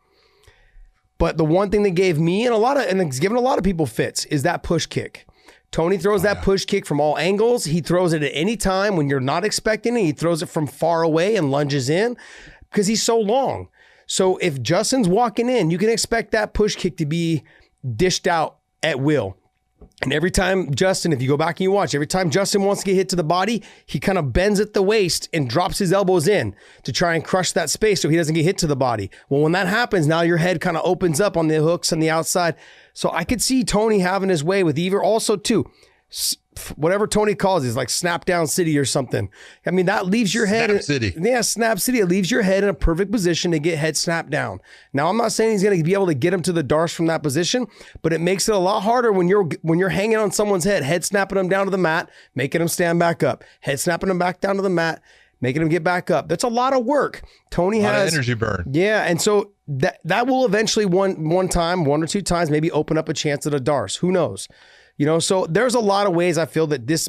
But the one thing that gave me and it's given a lot of people fits is that push kick. Tony throws that push kick from all angles. He throws it at any time when you're not expecting it. He throws it from far away and lunges in because he's so long. So if Justin's walking in, you can expect that push kick to be dished out at will. And every time Justin, if you go back and you watch, every time Justin wants to get hit to the body, he kind of bends at the waist and drops his elbows in to try and crush that space so he doesn't get hit to the body. Well, when that happens, now your head kind of opens up on the hooks on the outside. So I could see Tony having his way with either also too, whatever Tony calls it, like snap down city or something. I mean, that leaves your head. Snap city. Yeah, snap city. It leaves your head in a perfect position to get head snapped down. Now, I'm not saying he's going to be able to get him to the darce from that position, but it makes it a lot harder when you're hanging on someone's head snapping them down to the mat, making them stand back up, head snapping them back down to the mat, making them get back up. That's a lot of work. Tony has a lot of energy burn. Yeah, and so that will eventually one or two times maybe open up a chance at a darce. Who knows? So there's a lot of ways I feel that this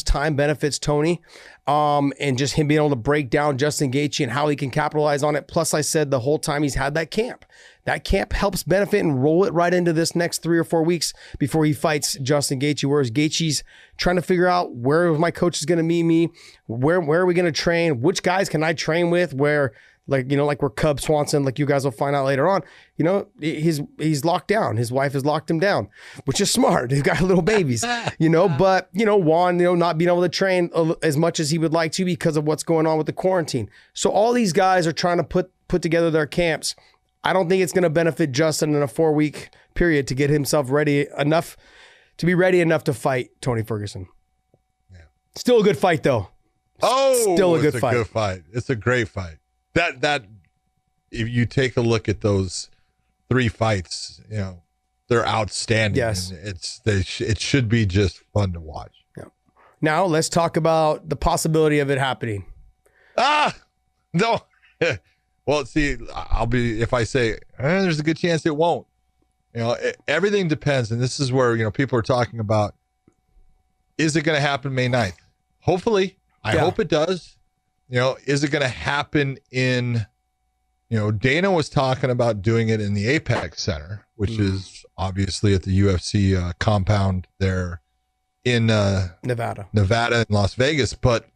time benefits Tony, and just him being able to break down Justin Gaethje and how he can capitalize on it. Plus, I said the whole time he's had that camp helps benefit and roll it right into this next 3 or 4 weeks before he fights Justin Gaethje. Whereas Gaethje's trying to figure out where my coach is going to meet me, where are we going to train, which guys can I train with, where. Like we're Cub Swanson, like you guys will find out later on, he's locked down. His wife has locked him down, which is smart. He's got little babies, but Juan, not being able to train as much as he would like to because of what's going on with the quarantine. So all these guys are trying to put together their camps. I don't think it's going to benefit Justin in a 4-week period to get himself ready enough to fight Tony Ferguson. Yeah. Still a good fight though. Still a good fight. Good fight. It's a great fight. That if you take a look at those 3 fights, they're outstanding. Yes, it should be just fun to watch. Yeah. Now let's talk about the possibility of it happening. No. Well, see, if I say there's a good chance it won't. Everything depends, and this is where people are talking about: is it going to happen May 9th? Hopefully, I hope it does. Is it going to happen in, Dana was talking about doing it in the Apex Center, which is obviously at the UFC compound there in Nevada and Las Vegas. But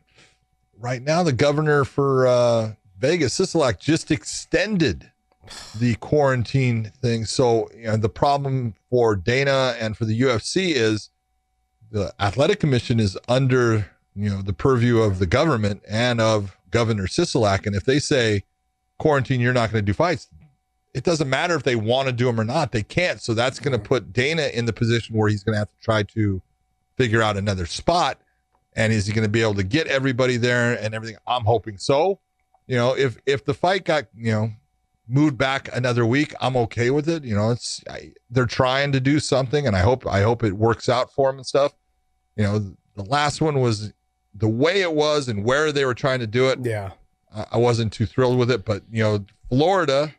right now, the governor for Vegas, Sisolak, just extended the quarantine thing. So the problem for Dana and for the UFC is the athletic commission is under the purview of the government and of Governor Sisolak. And if they say quarantine, you're not going to do fights, it doesn't matter if they want to do them or not. They can't. So that's going to put Dana in the position where he's going to have to try to figure out another spot. And is he going to be able to get everybody there and everything? I'm hoping so. If the fight got, moved back another week, I'm okay with it. They're trying to do something, and I hope it works out for them and stuff. The last one was the way it was and where they were trying to do it. Yeah. I wasn't too thrilled with it, but Florida,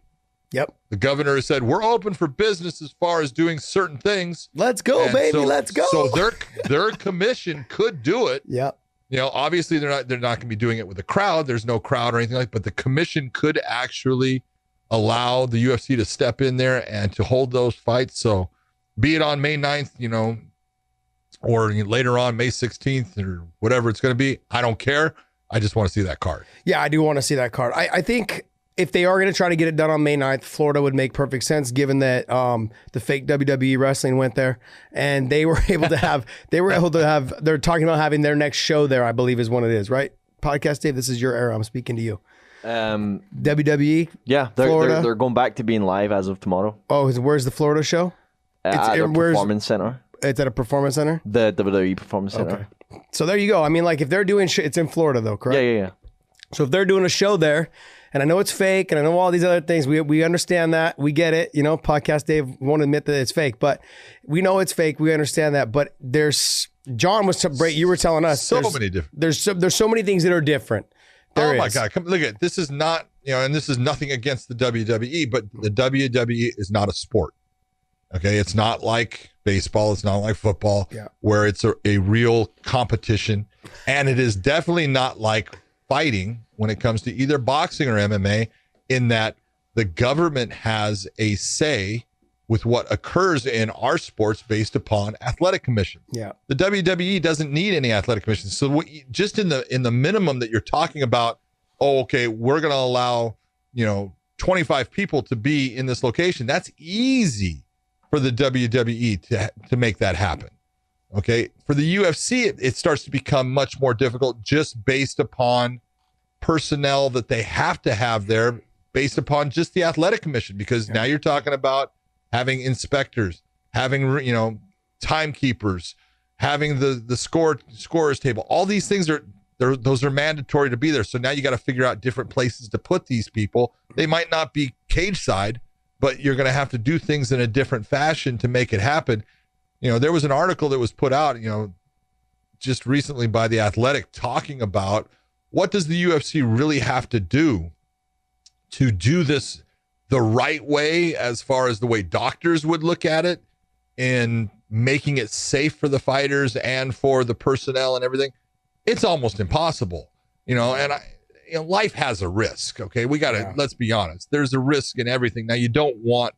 yep. The governor has said, we're open for business as far as doing certain things. Let's go, and baby. Let's go. So their commission could do it. Yep. Obviously they're not going to be doing it with a crowd. There's no crowd or anything like that, but the commission could actually allow the UFC to step in there and to hold those fights. So be it on May 9th, or later on May 16th or whatever it's going to be, I don't care. I just want to see that card. Yeah, I do want to see that card. I think if they are going to try to get it done on May 9th, Florida would make perfect sense given that the fake WWE wrestling went there and they were able to have, they're talking about having their next show there, I believe is when it is, right? Podcast Dave, this is your era. I'm speaking to you. WWE? Yeah, they're going back to being live as of tomorrow. Oh, where's the Florida show? At their performance center. It's at a performance center? The WWE Performance Center. Okay. So there you go. I mean, like if they're doing shit, it's in Florida though, correct? Yeah. So if they're doing a show there, and I know it's fake, and I know all these other things, we understand that, we get it. You know, Podcast Dave won't admit that it's fake, but we know it's fake. We understand that. But John was you were telling us many different. There's so many things that are different. My God! Come look at this. Is not and this is nothing against the WWE, but the WWE is not a sport. Okay, it's not like baseball. It's not like football, where it's a real competition, and it is definitely not like fighting when it comes to either boxing or MMA, in that the government has a say with what occurs in our sports based upon athletic commission. Yeah, the WWE doesn't need any athletic commission. So just in the minimum that you're talking about, okay, we're going to allow 25 people to be in this location. That's easy for the WWE to make that happen. Okay, for the UFC, it starts to become much more difficult just based upon personnel that they have to have there, based upon just the athletic commission, because now you're talking about having inspectors, having timekeepers, having the scorers table. All these things those are mandatory to be there. So now you got to figure out different places to put these people. They might not be cage side, but you're going to have to do things in a different fashion to make it happen. There was an article that was put out, just recently by The Athletic, talking about what does the UFC really have to do this the right way, as far as the way doctors would look at it, and making it safe for the fighters and for the personnel and everything. It's almost impossible, and life has a risk. Okay. Let's be honest. There's a risk in everything. Now you don't want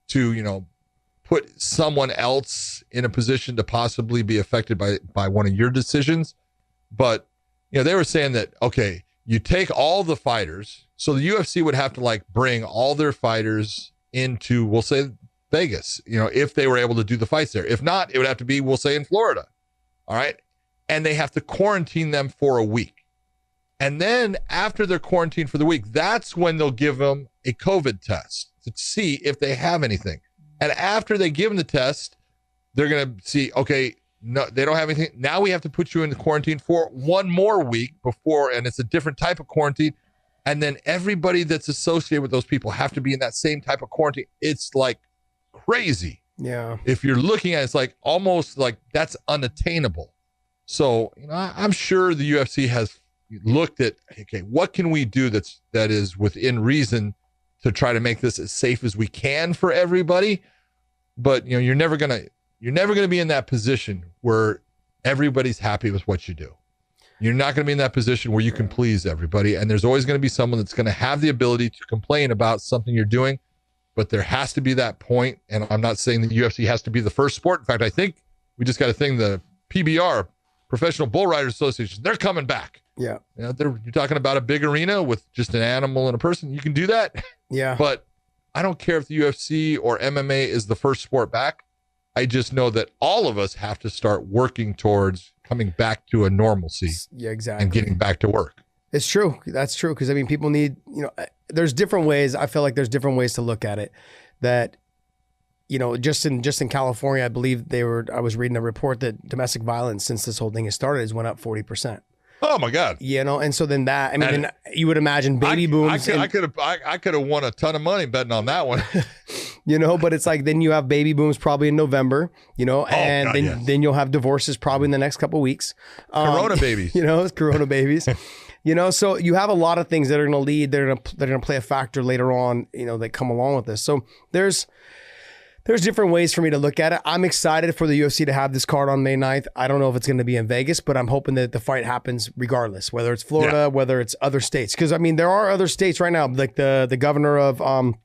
to, put someone else in a position to possibly be affected by one of your decisions. But, they were saying that, okay, you take all the fighters. So the UFC would have to bring all their fighters into, we'll say, Vegas, if they were able to do the fights there. If not, it would have to be, we'll say, in Florida. All right. And they have to quarantine them for a week. And then after they're quarantined for the week, that's when they'll give them a COVID test to see if they have anything. And after they give them the test, they're going to see, okay, no, they don't have anything. Now we have to put you in quarantine for one more week before, and it's a different type of quarantine. And then everybody that's associated with those people have to be in that same type of quarantine. It's crazy. Yeah. If you're looking at it, it's almost like that's unattainable. So, I'm sure the UFC has looked at, okay, what can we do that is within reason to try to make this as safe as we can for everybody. But, you're never going to be in that position where everybody's happy with what you do. You're not going to be in that position where you can please everybody. And there's always going to be someone that's going to have the ability to complain about something you're doing, but there has to be that point. And I'm not saying that UFC has to be the first sport. In fact, I think we just got a thing, the PBR, Professional Bull Riders Association, they're coming back. Yeah. You're talking about a big arena with just an animal and a person. You can do that. Yeah. But I don't care if the UFC or MMA is the first sport back. I just know that all of us have to start working towards coming back to a normalcy. Yeah, exactly. And getting back to work. It's true. That's true. Because people need, there's different ways. I feel like there's different ways to look at it. That, just in California, I believe I was reading a report that domestic violence since this whole thing has started has went up 40%. Oh my God. And so then then you would imagine baby booms. I could have won a ton of money betting on that one. But it's then you have baby booms probably in November, then you'll have divorces probably in the next couple of weeks. Corona babies. Corona babies. So you have a lot of things that are going to lead, they're going to play a factor later on, that come along with this. So there's different ways for me to look at it. I'm excited for the UFC to have this card on May 9th. I don't know if it's going to be in Vegas, but I'm hoping that the fight happens regardless, whether it's Florida, whether it's other states. Because, there are other states right now, like the governor of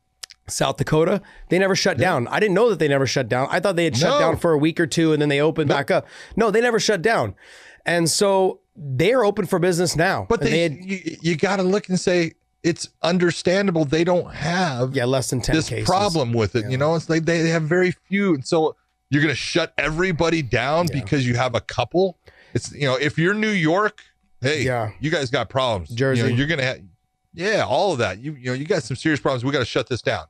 South Dakota, they never shut down. I didn't know that they never shut down. I thought they had shut down for a week or two and then they opened back up. No, they never shut down. And so they're open for business now. But you got to look and say, it's understandable they don't have less than 10 this cases. problem with it. You know, it's like they have very few. And so you're going to shut everybody down because you have a couple. It's, you know, if you're New York, hey, you guys got problems. Jersey. You know, you're going to have, all of that. You know, you got some serious problems. We got to shut this down.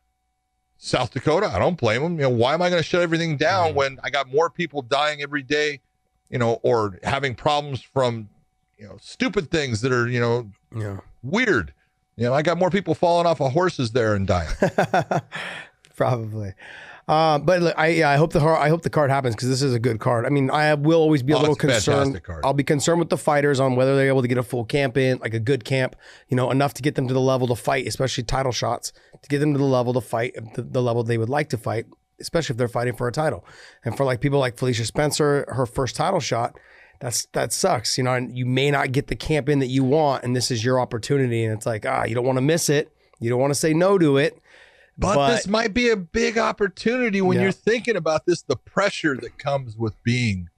South Dakota, I don't blame them. You know, why am I going to shut everything down when I got more people dying every day, you know, or having problems from, you know, stupid things that are, you know, weird. You know, I got more people falling off of horses there and dying. Probably. But look, I hope the card happens because this is a good card. I mean, I will always be a little concerned. I'll be concerned with the fighters on whether they're able to get a full camp in, like a good camp, you know, enough to get them to the level to fight, especially title shots, to get them to the level to fight, the level they would like to fight, especially if they're fighting for a title. And for like people like Felicia Spencer, her first title shot, that sucks, you know, and you may not get the camp in that you want, and this is your opportunity, and it's like, you don't want to miss it. You don't want to say no to it. But this might be a big opportunity when you're thinking about this, the pressure that comes with being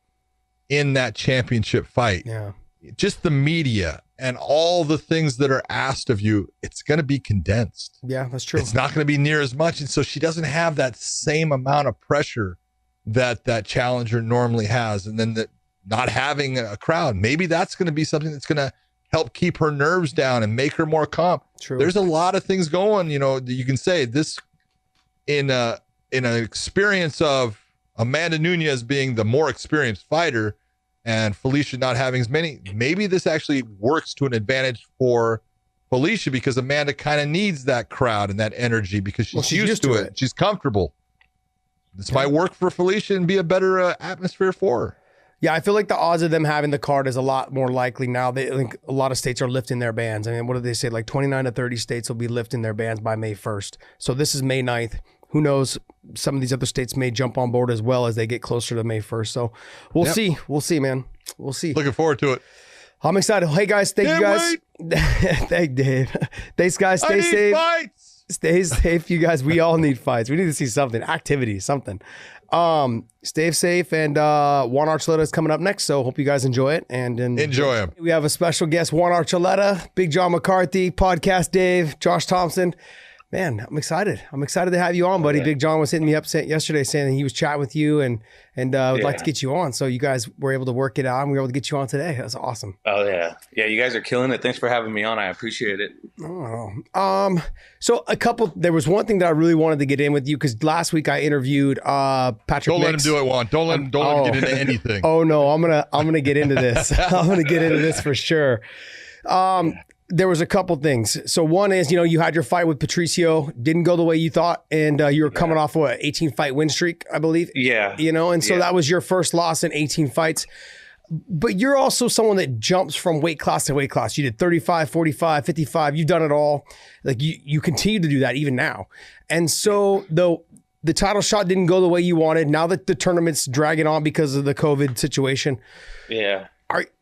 in that championship fight. Yeah. Just the media and all the things that are asked of you, it's going to be condensed. Yeah, that's true. It's not going to be near as much. And so she doesn't have that same amount of pressure that challenger normally has. And then not having a crowd, maybe that's going to be something that's going to help keep her nerves down and make her more calm. True. There's a lot of things going, you know, you can say this in an experience of Amanda Nunez being the more experienced fighter and Felicia not having as many. Maybe this actually works to an advantage for Felicia because Amanda kind of needs that crowd and that energy because she's used to it. She's comfortable. This might work for Felicia and be a better atmosphere for her. Yeah, I feel like the odds of them having the card is a lot more likely now. I think a lot of states are lifting their bans. I mean, what did they say? Like 29 to 30 states will be lifting their bans by May 1st. So this is May 9th. Who knows? Some of these other states may jump on board as well as they get closer to May 1st. So we'll see. We'll see, man. We'll see. Looking forward to it. I'm excited. Hey, guys. Thank you, guys. Thank Dave. Thanks, guys. Stay safe. Fights. Stay safe, you guys. We all need fights. We need to see something. Activity, something. Stay safe, and Juan Archuleta is coming up next, so hope you guys enjoy it. And enjoy him. We have a special guest, Juan Archuleta, Big John McCarthy, Podcast Dave, Josh Thompson. Man, I'm excited. I'm excited to have you on, buddy. Big John was hitting me up yesterday saying that he was chatting with you and would like to get you on. So you guys were able to work it out and we were able to get you on today. That's awesome. Oh, yeah. Yeah, you guys are killing it. Thanks for having me on. I appreciate it. So there was one thing that I really wanted to get in with you because last week I interviewed Patrick Don't Mix. let him do it, Juan. Don't let him get into anything. Oh, no. I'm gonna get into this. I'm going to get into this for sure. There was a couple things. So one is, you know, you had your fight with Patricio, didn't go the way you thought, and you were coming off what 18 fight win streak, I believe. Yeah. You know, and so that was your first loss in 18 fights. But you're also someone that jumps from weight class to weight class. You did 35, 45, 55. You've done it all. Like you continue to do that even now. And so though the title shot didn't go the way you wanted, now that the tournament's dragging on because of the COVID situation. Yeah.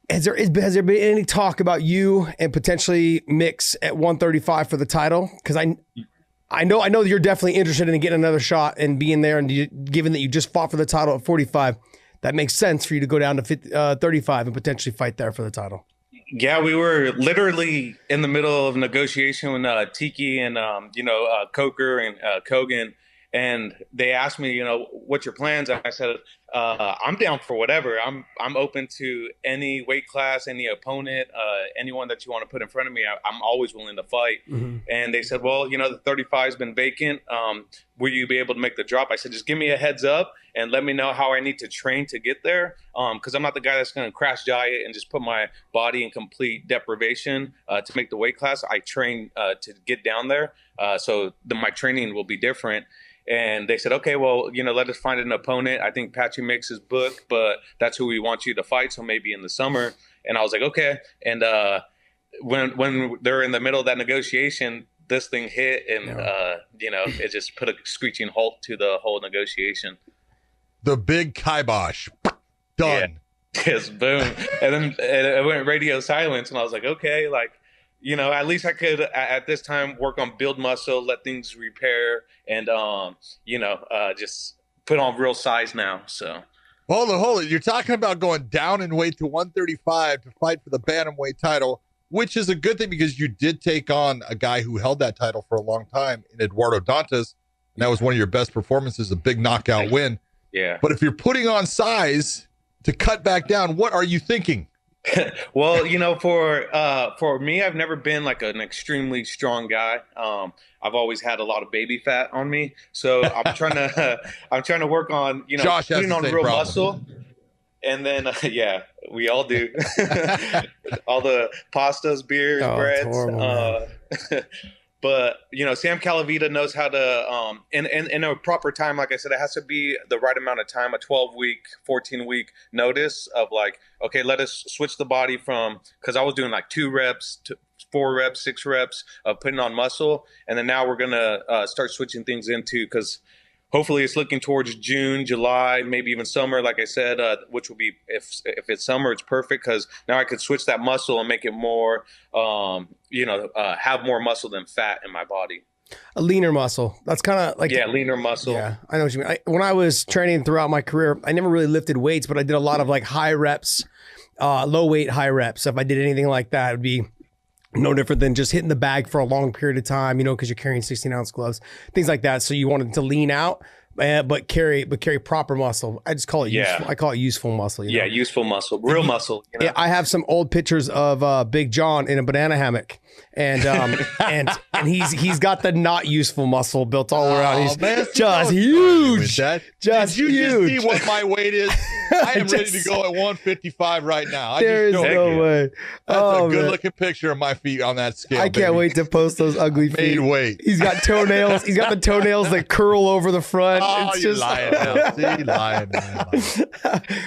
Has there been any talk about you and potentially Mix at 135 for the title? Because I know that you're definitely interested in getting another shot and being there. And given that you just fought for the title at 45, that makes sense for you to go down to 35 and potentially fight there for the title. Yeah, we were literally in the middle of negotiation with Tiki and Coker and Kogan. And they asked me, you know, what's your plans? And I said, I'm down for whatever. I'm open to any weight class, any opponent, anyone that you want to put in front of me. I'm always willing to fight. Mm-hmm. And they said, well, you know, the 35 has been vacant. Will you be able to make the drop? I said, just give me a heads up and let me know how I need to train to get there. Because I'm not the guy that's going to crash diet and just put my body in complete deprivation to make the weight class. I train to get down there. So my training will be different. And they said, okay, well, you know, let us find an opponent. I think Patrick Mix is booked, but that's who we want you to fight. So maybe in the summer. And I was like, okay. And when they're in the middle of that negotiation, this thing hit and, it just put a screeching halt to the whole negotiation. The big kibosh. Done. Yeah. Just boom. And then it went radio silence. And I was like, okay, like, you know, at least I could at this time work on build muscle, let things repair, and just put on real size now. So, Hold it. You're talking about going down in weight to 135 to fight for the bantamweight title, which is a good thing because you did take on a guy who held that title for a long time in Eduardo Dantas. And that was one of your best performances, a big knockout win. Yeah. But if you're putting on size to cut back down, what are you thinking? Well, for me, I've never been like an extremely strong guy. I've always had a lot of baby fat on me, so I'm trying to work on Josh has putting the on same real problem. muscle. And then yeah, we all do. All the pastas, beers, breads. Horrible, But Sam Calavita knows how to in a proper time. Like I said, it has to be the right amount of time, a 12-week, 14-week notice of like, okay, let us switch the body from, because I was doing like 2 reps to 4 reps, 6 reps of putting on muscle, and then now we're gonna start switching things into, because hopefully it's looking towards June, July, maybe even summer, like I said, which will be, if it's summer, it's perfect, because now I could switch that muscle and make it more, have more muscle than fat in my body. A leaner muscle. That's kind of like... Yeah, leaner muscle. Yeah, I know what you mean. When I was training throughout my career, I never really lifted weights, but I did a lot of like high reps, low weight, high reps. If I did anything like that, it would be no different than just hitting the bag for a long period of time, because you're carrying 16-ounce gloves, things like that. So you wanted to lean out, but carry proper muscle. I just call it useful. I call it useful muscle. Yeah, useful muscle, real muscle. Yeah, I have some old pictures of Big John in a banana hammock, and and he's got the not useful muscle built all around. He's just huge. Did you just see what my weight is? I am ready to go at 155 right now. There is no way. That's a good-looking picture of my feet on that scale. I can't wait to post those ugly feet. Made weight. He's got toenails. He's got the toenails that curl over the front. Oh, it's you're just lying now. See, lying now.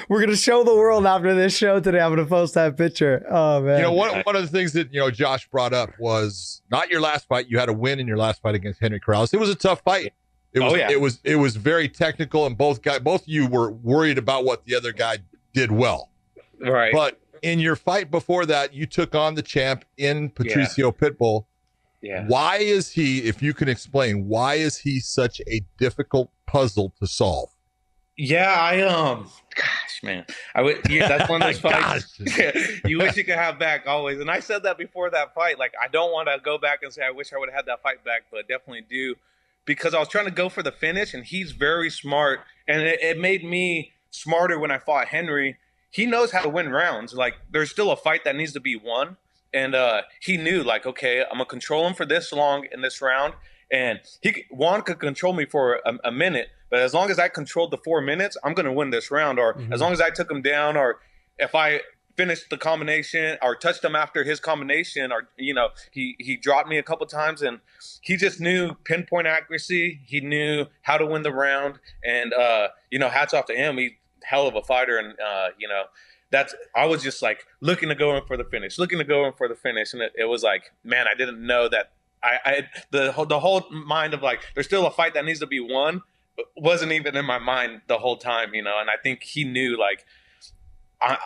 We're gonna show the world after this show today. I'm gonna post that picture. Oh man. One of the things that Josh brought up was not your last fight. You had a win in your last fight against Henry Corrales. It was a tough fight. It was very technical, and both of you were worried about what the other guy did well. Right. But in your fight before that, you took on the champ in Patricio Pitbull. Yeah. Why is he, if you can explain, why is he such a difficult puzzle to solve? Yeah, gosh, man, that's one of those fights you wish you could have back always. And I said that before that fight. Like, I don't want to go back and say I wish I would have had that fight back, but definitely do, because I was trying to go for the finish, and he's very smart, and it made me smarter when I fought Henry. He knows how to win rounds. Like, there's still a fight that needs to be won, and he knew, like, okay, I'm gonna control him for this long in this round, and Juan could control me for a minute. But as long as I controlled the 4 minutes, I'm going to win this round. Or as long as I took him down, or if I finished the combination or touched him after his combination, or, he dropped me a couple times, and he just knew pinpoint accuracy. He knew how to win the round. And, hats off to him. He's a hell of a fighter. And, I was just like looking to go in for the finish. And it was like, man, I didn't know that. The whole mind of like, there's still a fight that needs to be won wasn't even in my mind the whole time, and I think he knew, like, I'm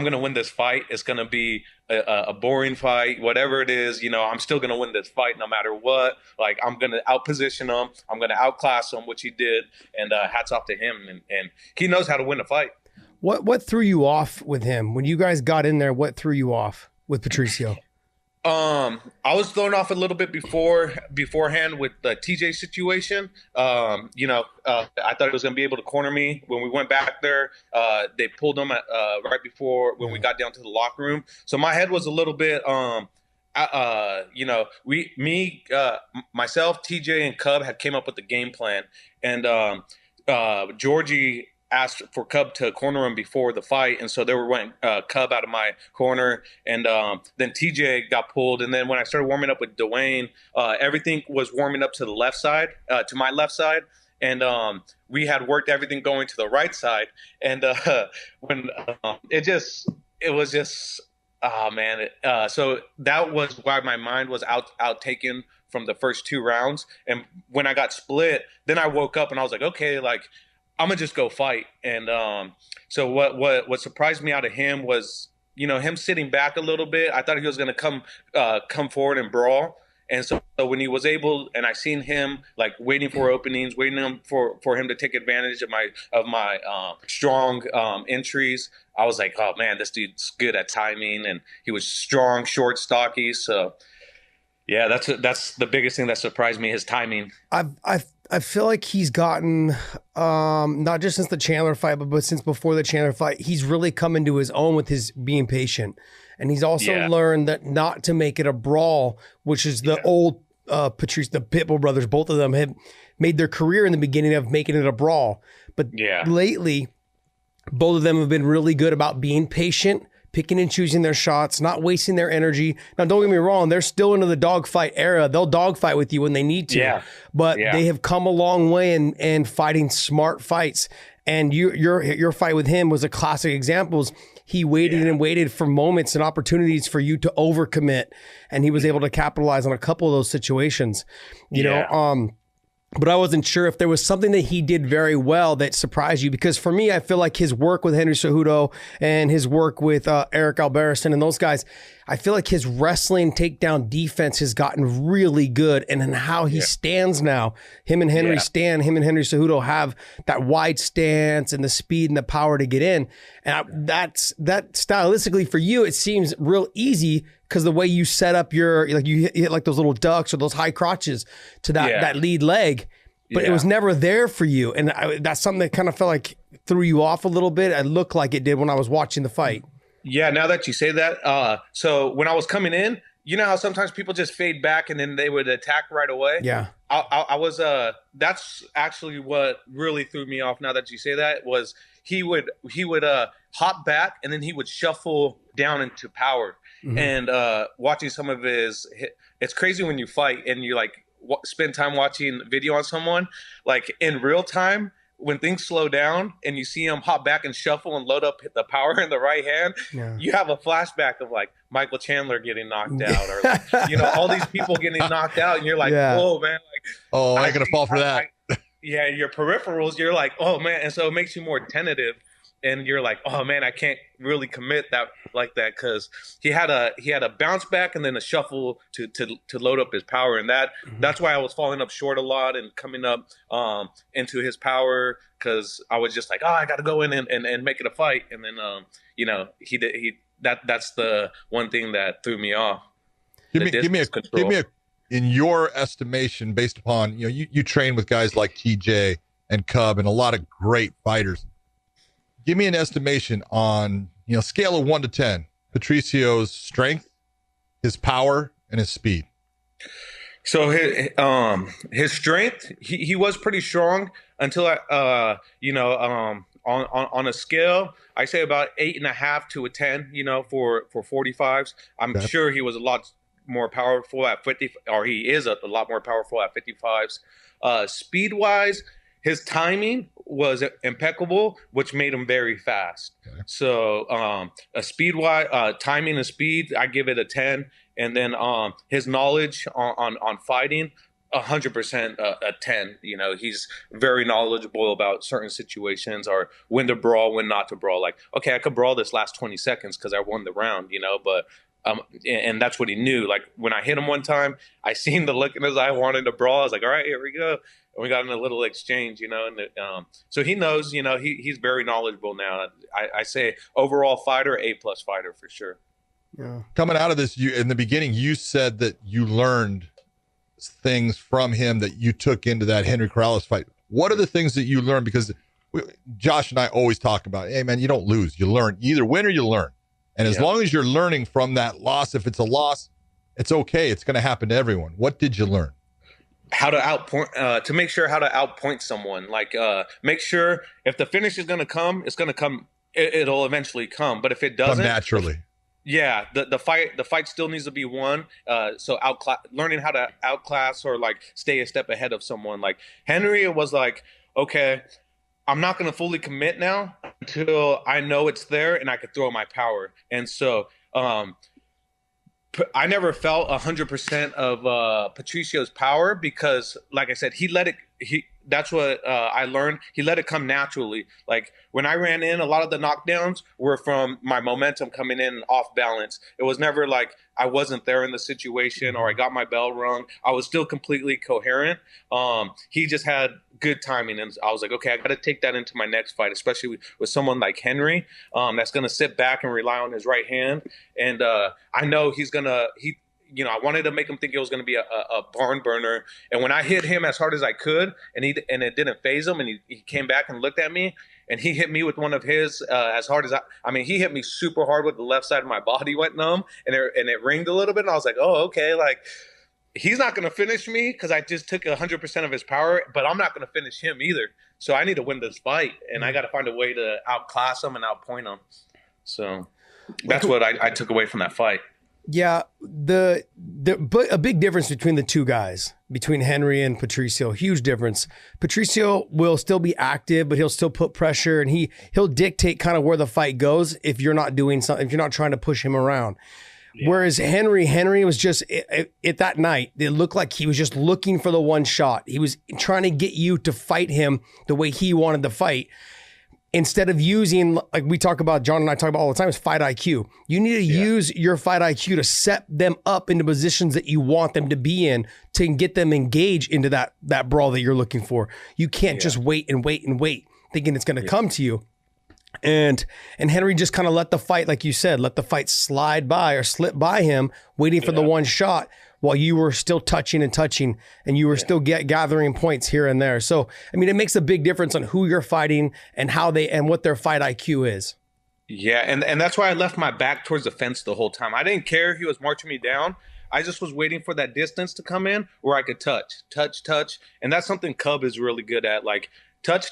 going to win this fight. It's going to be a boring fight, whatever it is, I'm still going to win this fight no matter what. Like, I'm going to outposition him. I'm going to outclass him, which he did. And hats off to him. And he knows how to win a fight. What threw you off with him when you guys got in there? What threw you off with Patricio? I was thrown off a little bit beforehand with the TJ situation. I thought it was going to be able to corner me. When we went back there, they pulled him right before when we got down to the locker room. So my head was a little bit, myself, TJ, and Cub had came up with the game plan, and Georgie asked for Cub to corner him before the fight, and so they went Cub out of my corner, and then TJ got pulled, and then when I started warming up with Duane, everything was warming up to the left side, to my left side, and we had worked everything going to the right side, and when it was just oh man, so that was why my mind was out taken from the first 2 rounds, and when I got split, then I woke up and I was like, okay, like, I'm gonna just go fight. And so what surprised me out of him was, him sitting back a little bit. I thought he was gonna come forward and brawl, And so when he was able, and I seen him like waiting for openings, waiting for him to take advantage of my strong entries, I was like, oh man, this dude's good at timing, and he was strong, short, stocky. So yeah, that's the biggest thing that surprised me, his timing. I feel like he's gotten, not just since the Chandler fight, but since before the Chandler fight, he's really come into his own with his being patient. And he's also learned that not to make it a brawl, which is the old Patrice, the Pitbull brothers, both of them had made their career in the beginning of making it a brawl. But lately, both of them have been really good about being patient, picking and choosing their shots, not wasting their energy. Now, don't get me wrong, they're still into the dogfight era. They'll dogfight with you when they need to. But they have come a long way in fighting smart fights. And your fight with him was a classic example. He waited and waited for moments and opportunities for you to overcommit, and he was able to capitalize on a couple of those situations. You know, but I wasn't sure if there was something that he did very well that surprised you, because for me, I feel like his work with Henry Cejudo and his work with Eric Albertson and those guys, I feel like his wrestling takedown defense has gotten really good. And then how he stands now, him and Henry Cejudo have that wide stance and the speed and the power to get in. And that stylistically for you, it seems real easy because the way you set up you hit like those little ducks or those high crotches to that lead leg, but it was never there for you. And that's something that kind of felt like threw you off a little bit. It looked like it did when I was watching the fight. Yeah, now that you say that, so when I was coming in, you know how sometimes people just fade back and then they would attack right away? Yeah. I was, that's actually what really threw me off now that you say that, was he would hop back and then he would shuffle down into power. Mm-hmm. And watching some of it's crazy when you fight and you like spend time watching video on someone, like in real time, when things slow down and you see him hop back and shuffle and load up the power in the right hand, you have a flashback of like Michael Chandler getting knocked out, or like, you know, all these people getting knocked out, and you're like, whoa, man, like, I ain't gonna fall for that. Your peripherals, you're like, oh man, and so it makes you more tentative, and you're like, oh man, I can't really commit that like that, because he had a bounce back and then a shuffle to load up his power, and that's why I was falling up short a lot and coming up into his power, because I was just like, oh, I got to go in and make it a fight, and then you know, that's the one thing that threw me off. Give me a in your estimation, based upon, you know, you train with guys like TJ and Cub and a lot of great fighters. Give me an estimation on, you know, scale of 1 to 10, Patricio's strength, his power, and his speed. So his strength, he was pretty strong until on a scale, I say about 8.5 to a 10, you know, for 45s. I'm sure he was a lot more powerful at 50, or he is a lot more powerful at 55s. Speed wise, his timing was impeccable, which made him very fast. Okay. So timing and speed, I give it a 10. And then his knowledge on fighting, 100% a 10. You know, he's very knowledgeable about certain situations, or when to brawl, when not to brawl. Like, okay, I could brawl this last 20 seconds because I won the round, you know, but and that's what he knew. Like, when I hit him one time, I seen the look in his eye, wanted to brawl. I was like, all right, here we go. And we got in a little exchange, you know, and so he knows, you know, he's very knowledgeable now. I say overall fighter, A+ fighter for sure. Yeah. Coming out of this, in the beginning, you said that you learned things from him that you took into that Henry Corrales fight. What are the things that you learned? Because Josh and I always talk about, hey man, you don't lose, you learn. You either win or you learn. And as long as you're learning from that loss, if it's a loss, it's okay. It's going to happen to everyone. What did you learn? How to outpoint, to make sure how to outpoint someone. Like, make sure if the finish is going to come, it's going to come. It'll eventually come. But if it doesn't, come naturally. Yeah, the fight still needs to be won. So learning how to outclass or like stay a step ahead of someone. Like Henry was like, okay, I'm not going to fully commit now until I know it's there and I can throw my power. And so I never felt 100% of Patricio's power, because, like I said, he let it that's what I learned. He let it come naturally. Like when I ran in, a lot of the knockdowns were from my momentum coming in off balance. It was never like I wasn't there in the situation or I got my bell rung. I was still completely coherent. He just had good timing, and I was like, okay, I got to take that into my next fight, especially with someone like Henry, that's going to sit back and rely on his right hand. And I know I wanted to make him think it was going to be a barn burner. And when I hit him as hard as I could, and it didn't phase him, and he came back and looked at me, and he hit me with one of his as hard as he hit me super hard with the left side of my body went numb, and it ringed a little bit. And I was like, oh, okay, like he's not going to finish me because I just took 100% of his power, but I'm not going to finish him either. So I need to win this fight, and I got to find a way to outclass him and outpoint him. So that's what I took away from that fight. Yeah, but a big difference between the two guys, between Henry and Patricio, huge difference. Patricio will still be active, but he'll still put pressure, and he'll dictate kind of where the fight goes if you're not doing something, if you're not trying to push him around. Yeah. Whereas Henry was just at that night, it looked like he was just looking for the one shot. He was trying to get you to fight him the way he wanted to fight. Instead of using, like we talk about, John and I talk about all the time, is fight IQ. You need to use your fight IQ to set them up into positions that you want them to be in to get them engaged into that brawl that you're looking for. You can't just wait thinking it's going to come to you. And Henry just kind of let the fight, like you said, let the fight slide by or slip by him, waiting for the one shot, while you were still touching, and you were still gathering points here and there. So, I mean, it makes a big difference on who you're fighting and and what their fight IQ is. Yeah, and that's why I left my back towards the fence the whole time. I didn't care if he was marching me down. I just was waiting for that distance to come in where I could touch. And that's something Cub is really good at, like touch,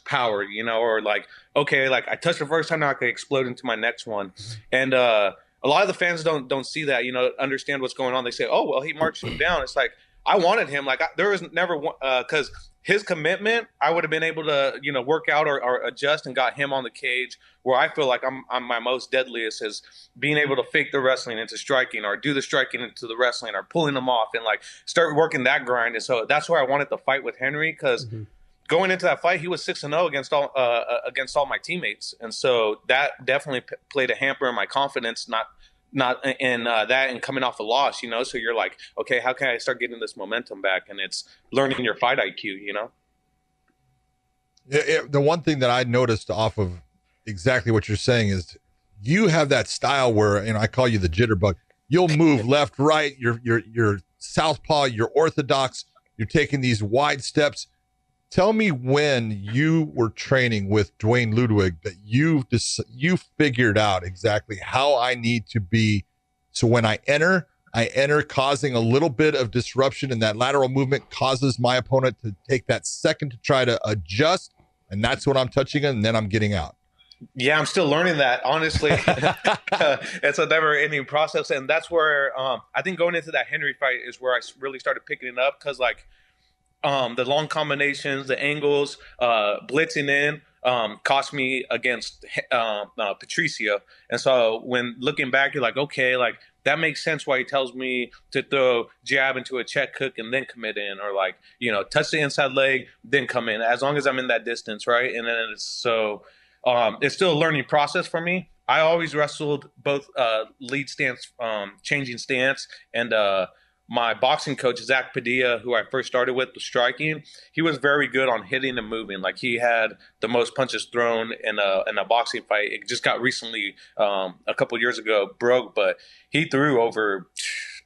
power, or like, okay, like I touched the first time, now I can explode into my next one. And a lot of the fans don't see that, understand what's going on. They say, oh, well, he marched him down. It's like, I wanted him. Like there was never one, because his commitment, I would have been able to, work out or adjust and got him on the cage where I feel like I'm my most deadliest is being able to fake the wrestling into striking or do the striking into the wrestling or pulling them off and like start working that grind. And so that's where I wanted to fight with Henry because going into that fight, he was 6-0 against all my teammates. And so that definitely played a hamper in my confidence, not in that and coming off a loss, so you're like, okay, how can I start getting this momentum back? And it's learning your fight IQ, The one thing that I noticed off of exactly what you're saying is you have that style where, I call you the jitterbug. You'll move left, right. You're southpaw, you're orthodox. You're taking these wide steps. Tell me when you were training with Duane Ludwig that you figured out exactly how I need to be. So when I enter causing a little bit of disruption, and that lateral movement causes my opponent to take that second to try to adjust. And that's what I'm touching, and then I'm getting out. Yeah, I'm still learning that, honestly. It's a never-ending process. And that's where I think going into that Henry fight is where I really started picking it up because, like, the long combinations, the angles, blitzing in cost me against Patricio. And so when looking back, you're like, okay, like that makes sense why he tells me to throw jab into a check hook and then commit in, or like, touch the inside leg, then come in, as long as I'm in that distance, right? And then it's still a learning process for me. I always wrestled both lead stance, changing stance, and my boxing coach, Zach Padilla, who I first started with striking, he was very good on hitting and moving. Like he had the most punches thrown in a boxing fight. It just got recently, a couple years ago, broke, but he threw over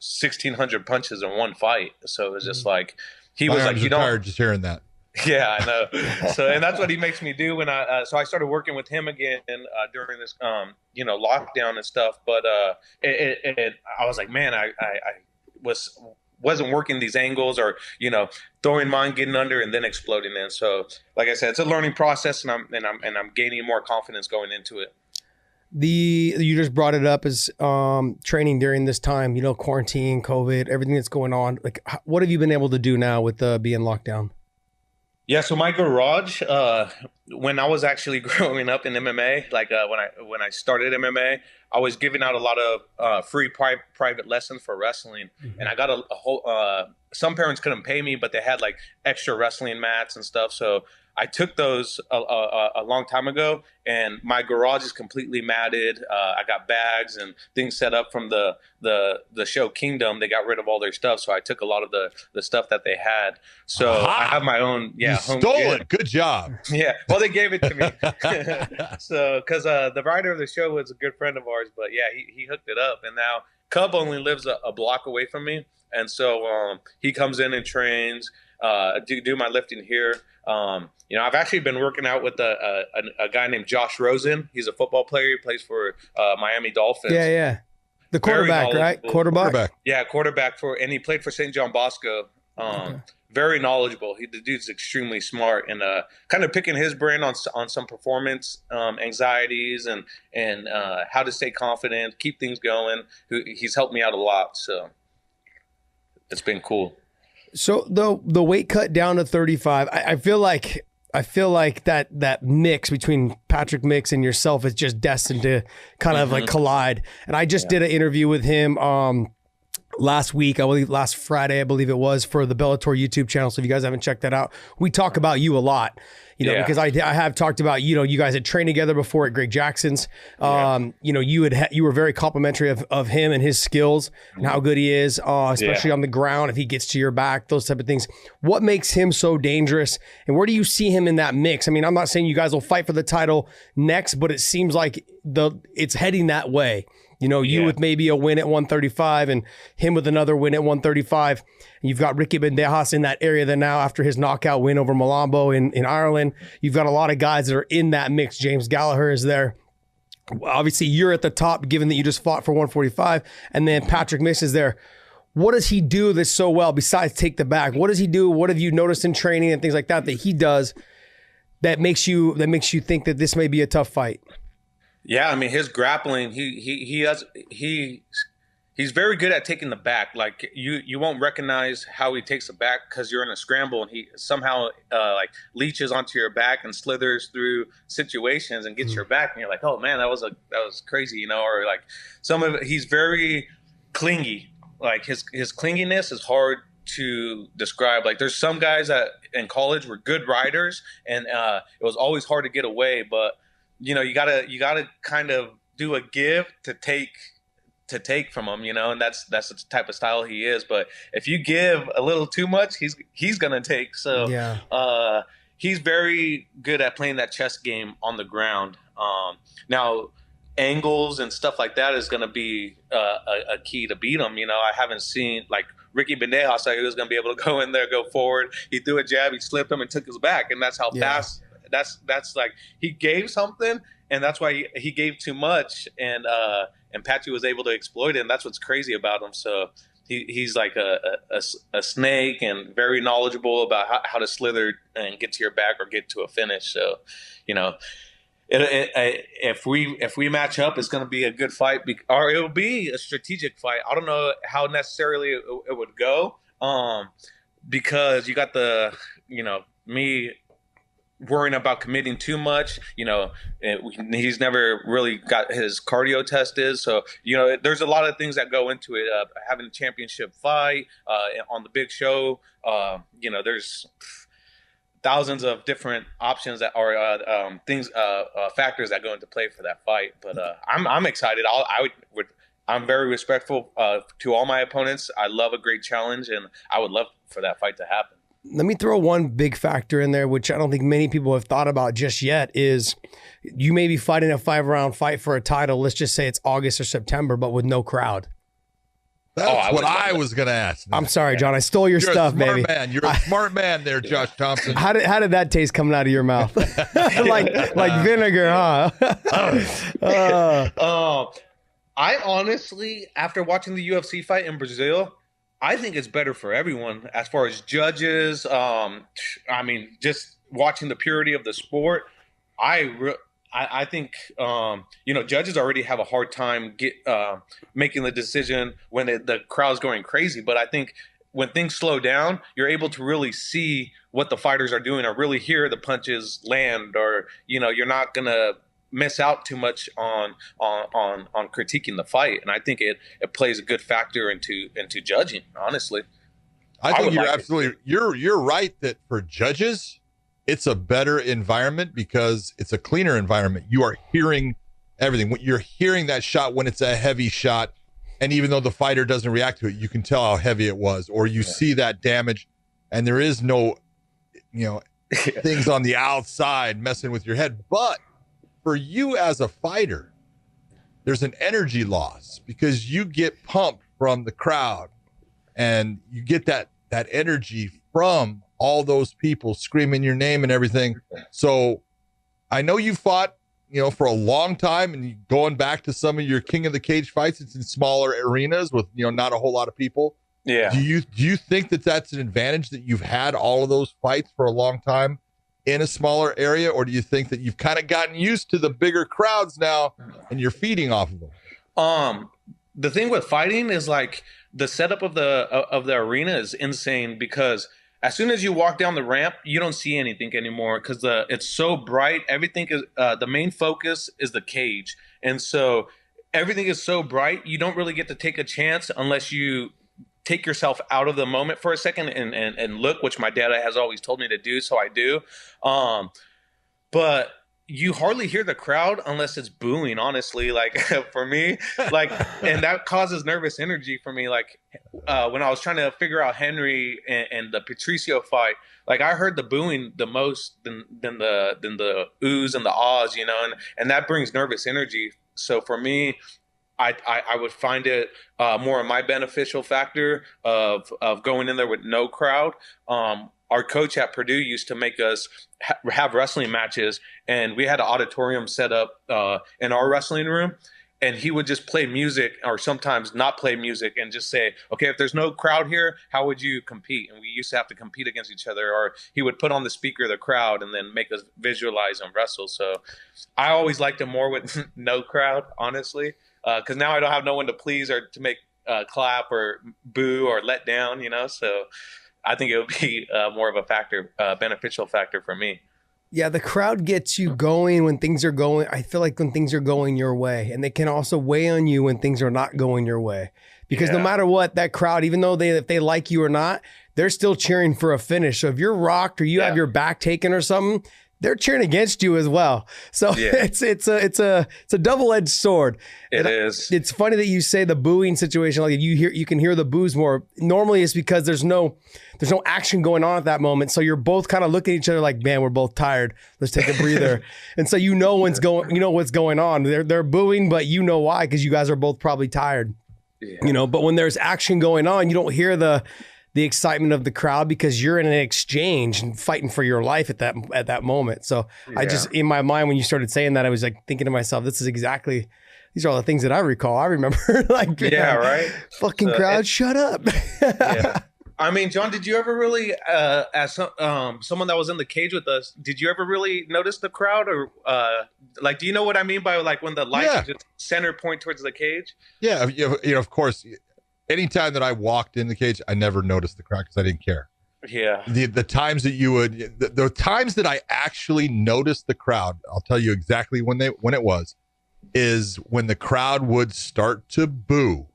1,600 punches in one fight. So it was just like, he was like, you don't. Tired just hearing that. Yeah, I know. So, and that's what he makes me do when so I started working with him again during this, lockdown and stuff. But I was like, man, I wasn't working these angles or throwing mine, getting under, and then exploding in. So like I said, it's a learning process, and I'm gaining more confidence going into it. You just brought it up as training during this time, quarantine, COVID, everything that's going on. Like, what have you been able to do now with being locked down? Yeah, so my garage, when I was actually growing up in MMA, like when I started MMA, I was giving out a lot of free private lessons for wrestling, and I got a whole. Some parents couldn't pay me, but they had like extra wrestling mats and stuff. So I took those a long time ago, and my garage is completely matted. I got bags and things set up from the show Kingdom. They got rid of all their stuff, so I took a lot of the stuff that they had. So I have my own. Yeah, you stole it. Good job. Yeah, well, they gave it to me. So because the writer of the show was a good friend of ours, but yeah, he hooked it up, and now Cub only lives a block away from me, and so he comes in and trains. Do my lifting here. I've actually been working out with a guy named Josh Rosen. He's a football player. He plays for Miami Dolphins. Yeah. The quarterback, right? Quarterback. Yeah, quarterback and he played for St. John Bosco. Okay. Very knowledgeable. The dude's extremely smart, and kind of picking his brain on some performance anxieties and how to stay confident, keep things going. He's helped me out a lot, so it's been cool. So the weight cut down to 35, I feel like that mix between Patrick Mix and yourself is just destined to kind of like collide. And I just did an interview with him last week, I believe last Friday, I believe it was, for the Bellator YouTube channel. So if you guys haven't checked that out, we talk about you a lot. Because I have talked about, you guys had trained together before at Greg Jackson's. You were very complimentary of him and his skills and how good he is, especially on the ground, if he gets to your back, those type of things. What makes him so dangerous, and where do you see him in that mix? I mean, I'm not saying you guys will fight for the title next, but it seems like it's heading that way. You with maybe a win at 135 and him with another win at 135. And you've got Ricky Bandejas in that area then now after his knockout win over Malambo in Ireland. You've got a lot of guys that are in that mix. James Gallaher is there. Obviously, you're at the top given that you just fought for 145. And then Patrick Mix is there. What does he do that's so well besides take the back? What does he do? What have you noticed in training and things like that he does that makes you think that this may be a tough fight? Yeah, I mean, his grappling, he's very good at taking the back. Like you won't recognize how he takes the back because you're in a scramble, and he somehow like leeches onto your back and slithers through situations and gets your back, and you're like, oh man, that was crazy, or like he's very clingy. Like his clinginess is hard to describe. Like there's some guys that in college were good riders, and it was always hard to get away, but you gotta kind of do a give to take from him, and that's the type of style he is. But if you give a little too much, he's gonna take. So he's very good at playing that chess game on the ground. Now angles and stuff like that is gonna be a key to beat him. I haven't seen like Ricky Bandejas, so he was gonna be able to go in there, go forward. He threw a jab, he slipped him and took his back, and that's how fast. That's like he gave something, and that's why he gave too much, and Patrick was able to exploit it, and that's what's crazy about him. So he's like a snake and very knowledgeable about how to slither and get to your back or get to a finish. So if we match up, it's going to be a good fight, or it'll be a strategic fight. I don't know how necessarily it would go, because you got me worrying about committing too much. He's never really got his cardio tested, so there's a lot of things that go into it. Having a championship fight on the big show, there's thousands of different options that are factors that go into play for that fight. But I'm excited. I'm very respectful to all my opponents. I love a great challenge, and I would love for that fight to happen. Let me throw one big factor in there, which I don't think many people have thought about just yet, is you may be fighting a 5-round fight for a title. Let's just say it's August or September, but with no crowd. That's what I was going to ask. I'm sorry, John. I stole your stuff, baby. You're a smart man there, Josh Thompson. How did that taste coming out of your mouth? like vinegar, huh? I honestly, after watching the UFC fight in Brazil, I think it's better for everyone as far as judges. Just watching the purity of the sport. I think judges already have a hard time making the decision when the crowd's going crazy. But I think when things slow down, you're able to really see what the fighters are doing or really hear the punches land, or, you're not going to miss out too much on critiquing the fight. And I think it plays a good factor into judging, honestly. I think you're absolutely, you're right that for judges, it's a better environment because it's a cleaner environment. You are hearing everything. You're hearing that shot when it's a heavy shot. And even though the fighter doesn't react to it, you can tell how heavy it was, or you see that damage, and there is no, things on the outside messing with your head. But for you as a fighter, there's an energy loss because you get pumped from the crowd, and you get that energy from all those people screaming your name and everything. So I know you fought, for a long time, and going back to some of your King of the Cage fights, it's in smaller arenas with, not a whole lot of people. Yeah. Do you think that that's an advantage that you've had all of those fights for a long time in a smaller area, or do you think that you've kind of gotten used to the bigger crowds now and you're feeding off of them? The thing with fighting is like the setup of the arena is insane, because as soon as you walk down the ramp, you don't see anything anymore because it's so bright. Everything is the main focus is the cage, and so everything is so bright. You don't really get to take a chance unless you take yourself out of the moment for a second and look, which my dad has always told me to do, so I do. But you hardly hear the crowd unless it's booing, honestly, like for me, like, and that causes nervous energy for me. Like when I was trying to figure out Henry and the Patricio fight, like I heard the booing the most than the oohs and the ahs, and that brings nervous energy. So for me, I would find it more of my beneficial factor of going in there with no crowd. Our coach at Purdue used to make us have wrestling matches, and we had an auditorium set up in our wrestling room, and he would just play music, or sometimes not play music, and just say, okay, if there's no crowd here, how would you compete? And we used to have to compete against each other, or he would put on the speaker the crowd and then make us visualize and wrestle. So I always liked it more with no crowd, honestly, because now I don't have no one to please or to make clap or boo or let down, so I think it would be more of a factor, beneficial factor for me. Yeah, the crowd gets you going when things are going. I feel like when things are going your way, and they can also weigh on you when things are not going your way. Because no matter what, that crowd, even though if they like you or not, they're still cheering for a finish. So if you're rocked or you have your back taken or something, they're cheering against you as well. So it's a double-edged sword. It is. It's funny that you say the booing situation. Like you can hear the boos more. Normally it's because there's no action going on at that moment. So you're both kind of looking at each other like, man, we're both tired. Let's take a breather. And so what's going on. They're booing, but you know why, because you guys are both probably tired. Yeah. But when there's action going on, you don't hear the excitement of the crowd because you're in an exchange and fighting for your life at that moment. So I just, in my mind, when you started saying that, I was like thinking to myself, these are all the things that I recall. I remember like, right. Fucking crowd, shut up. Yeah. I mean, John, did you ever really, as someone that was in the cage with us, did you ever really notice the crowd, or do you know what I mean by like when the lights just center point towards the cage? Yeah, of course. Anytime that I walked in the cage, I never noticed the crowd because I didn't care. Yeah. The times that the times that I actually noticed the crowd, I'll tell you exactly when it was, is when the crowd would start to boo.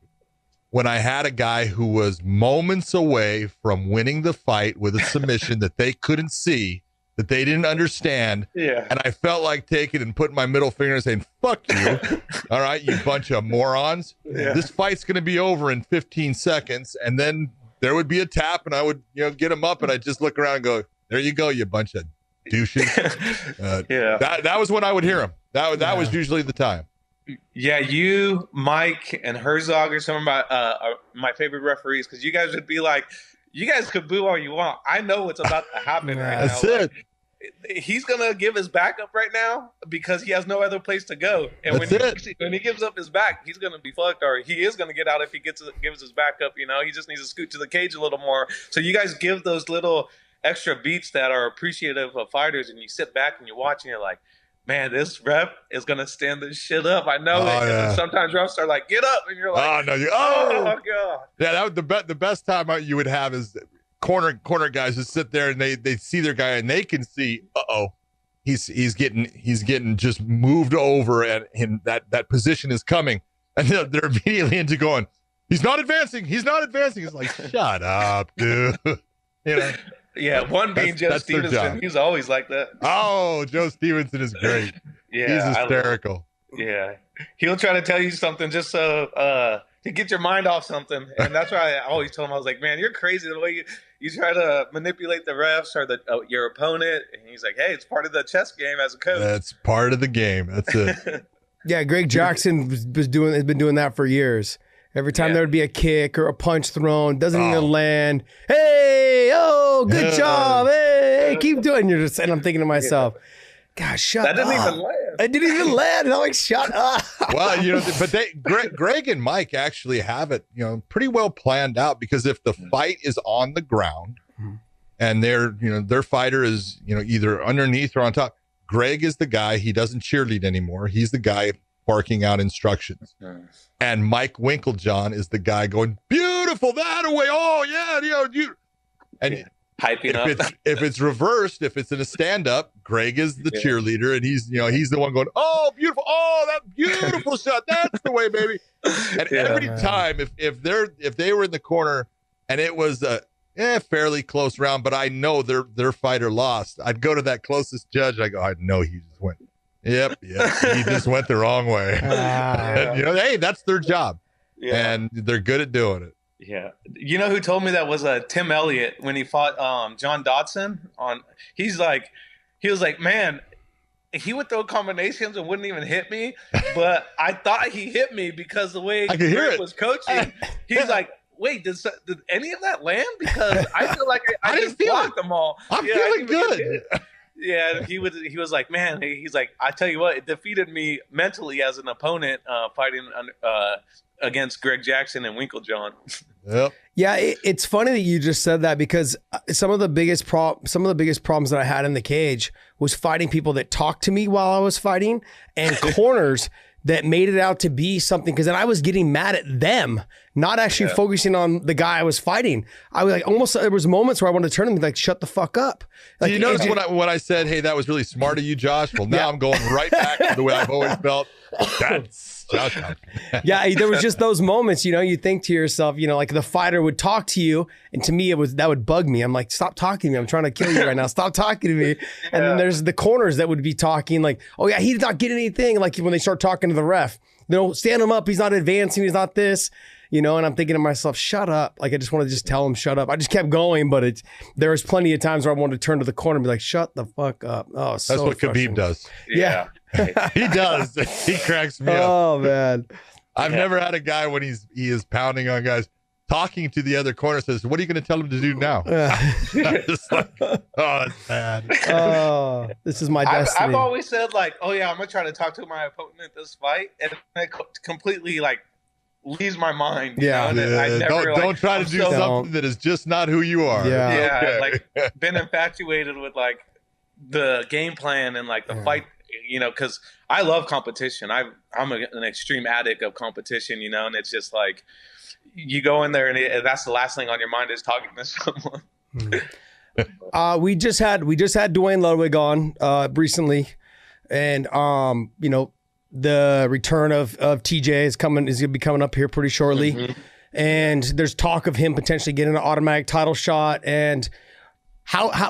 When I had a guy who was moments away from winning the fight with a submission that they couldn't see, that they didn't understand. Yeah. And I felt like taking and putting my middle finger and saying, fuck you. All right, you bunch of morons. Yeah. This fight's going to be over in 15 seconds. And then there would be a tap and I would, get him up and I'd just look around and go, there you go, you bunch of douches. That was when I would hear him. That was usually the time. Yeah, you, Mike, and Herzog are some of my favorite referees, because you guys would be like, you guys could boo all you want. I know what's about to happen right now. That's it. He's going to give his back up right now because he has no other place to go. And when he gives up his back, he's going to be fucked, or he is going to get out if he gives his back up. He just needs to scoot to the cage a little more. So you guys give those little extra beats that are appreciative of fighters, and you sit back and you watch and you're like, man, this ref is gonna stand this shit up. I know it. And then sometimes refs are like, get up, and you're like, oh no, oh god. Yeah, that would the best time you would have is corner guys just sit there and they see their guy and they can see, he's getting just moved over and that position is coming, and they're immediately into going, he's not advancing. It's like, shut up, dude. You know. Yeah, one being Joe Stevenson, he's always like that. Oh, Joe Stevenson is great. Yeah, he's hysterical. Yeah, he'll try to tell you something just so to get your mind off something, and that's why I always told him, I was like, man, you're crazy the way you try to manipulate the refs or your opponent. And he's like, hey, it's part of the chess game as a coach. That's part of the game. That's it. Yeah, Greg Jackson has been doing that for years. Every time there would be a kick or a punch thrown, doesn't even land. Hey, good job. Hey, keep doing it. And I'm thinking to myself, gosh, shut up. That didn't even land. It didn't even land. And I'm like, shut up. Well, but Greg and Mike actually have it, pretty well planned out, because if the fight is on the ground and their fighter is, either underneath or on top, Greg is the guy. He doesn't cheerlead anymore. He's the guy barking out instructions. And Mike Winklejohn is the guy going, beautiful, that away. Oh yeah, you. And hyping up. If it's reversed, if it's in a stand-up, Greg is the cheerleader, and he's the one going, oh, beautiful, oh, that beautiful shot, that's the way, baby. And every time, if they were in the corner and it was a fairly close round, but I know their fighter lost, I'd go to that closest judge. I go, I know he just went. Yep, he just went the wrong way. And, hey, that's their job, and they're good at doing it. Yeah, you know who told me that was Tim Elliott when he fought John Dodson on. He was like, man, he would throw combinations and wouldn't even hit me, but I thought he hit me because the way he was coaching. He's like, wait, did any of that land? Because I feel like I just blocked them all. I'm feeling good. Yeah, he was like, man, he's like, I tell you what, it defeated me mentally as an opponent fighting against Greg Jackson and Winklejohn. Yep. Yeah, it's funny that you just said that, because some of the biggest problems that I had in the cage was fighting people that talked to me while I was fighting, and corners that made it out to be something, because then I was getting mad at them, not actually focusing on the guy I was fighting. I was like, almost, there was moments where I wanted to turn and be like, shut the fuck up. Like, you notice when I said, hey, that was really smart of you, Josh? Well, now I'm going right back to the way I've always felt. That's Josh. Yeah, there was just those moments, you think to yourself, like the fighter would talk to you, and to me that would bug me. I'm like, stop talking to me. I'm trying to kill you right now. Stop talking to me. And then there's the corners that would be talking like, oh yeah, he did not get anything. Like when they start talking to the ref, stand him up. He's not advancing. He's not this, and I'm thinking to myself, shut up. Like, I just want to just tell him, shut up. I just kept going, but there was plenty of times where I wanted to turn to the corner and be like, shut the fuck up. Oh, that's so what Khabib does. Yeah. He does. He cracks me up. Oh man. I've never had a guy when he is pounding on guys, talking to the other corner, says, what are you going to tell him to do now? Just like, oh, that's bad. Oh, this is my destiny. I've always said, like, oh yeah, I'm going to try to talk to my opponent in this fight, and it completely leaves my mind. Yeah. Don't try to do something that is just not who you are. Yeah. Okay. Been infatuated with the game plan and the fight, because I love competition. I'm an extreme addict of competition, and it's just like you go in there and that's the last thing on your mind is talking to someone. We just had Duane Ludwig on recently, and the return of TJ is going to be coming up here pretty shortly, and there's talk of him potentially getting an automatic title shot. And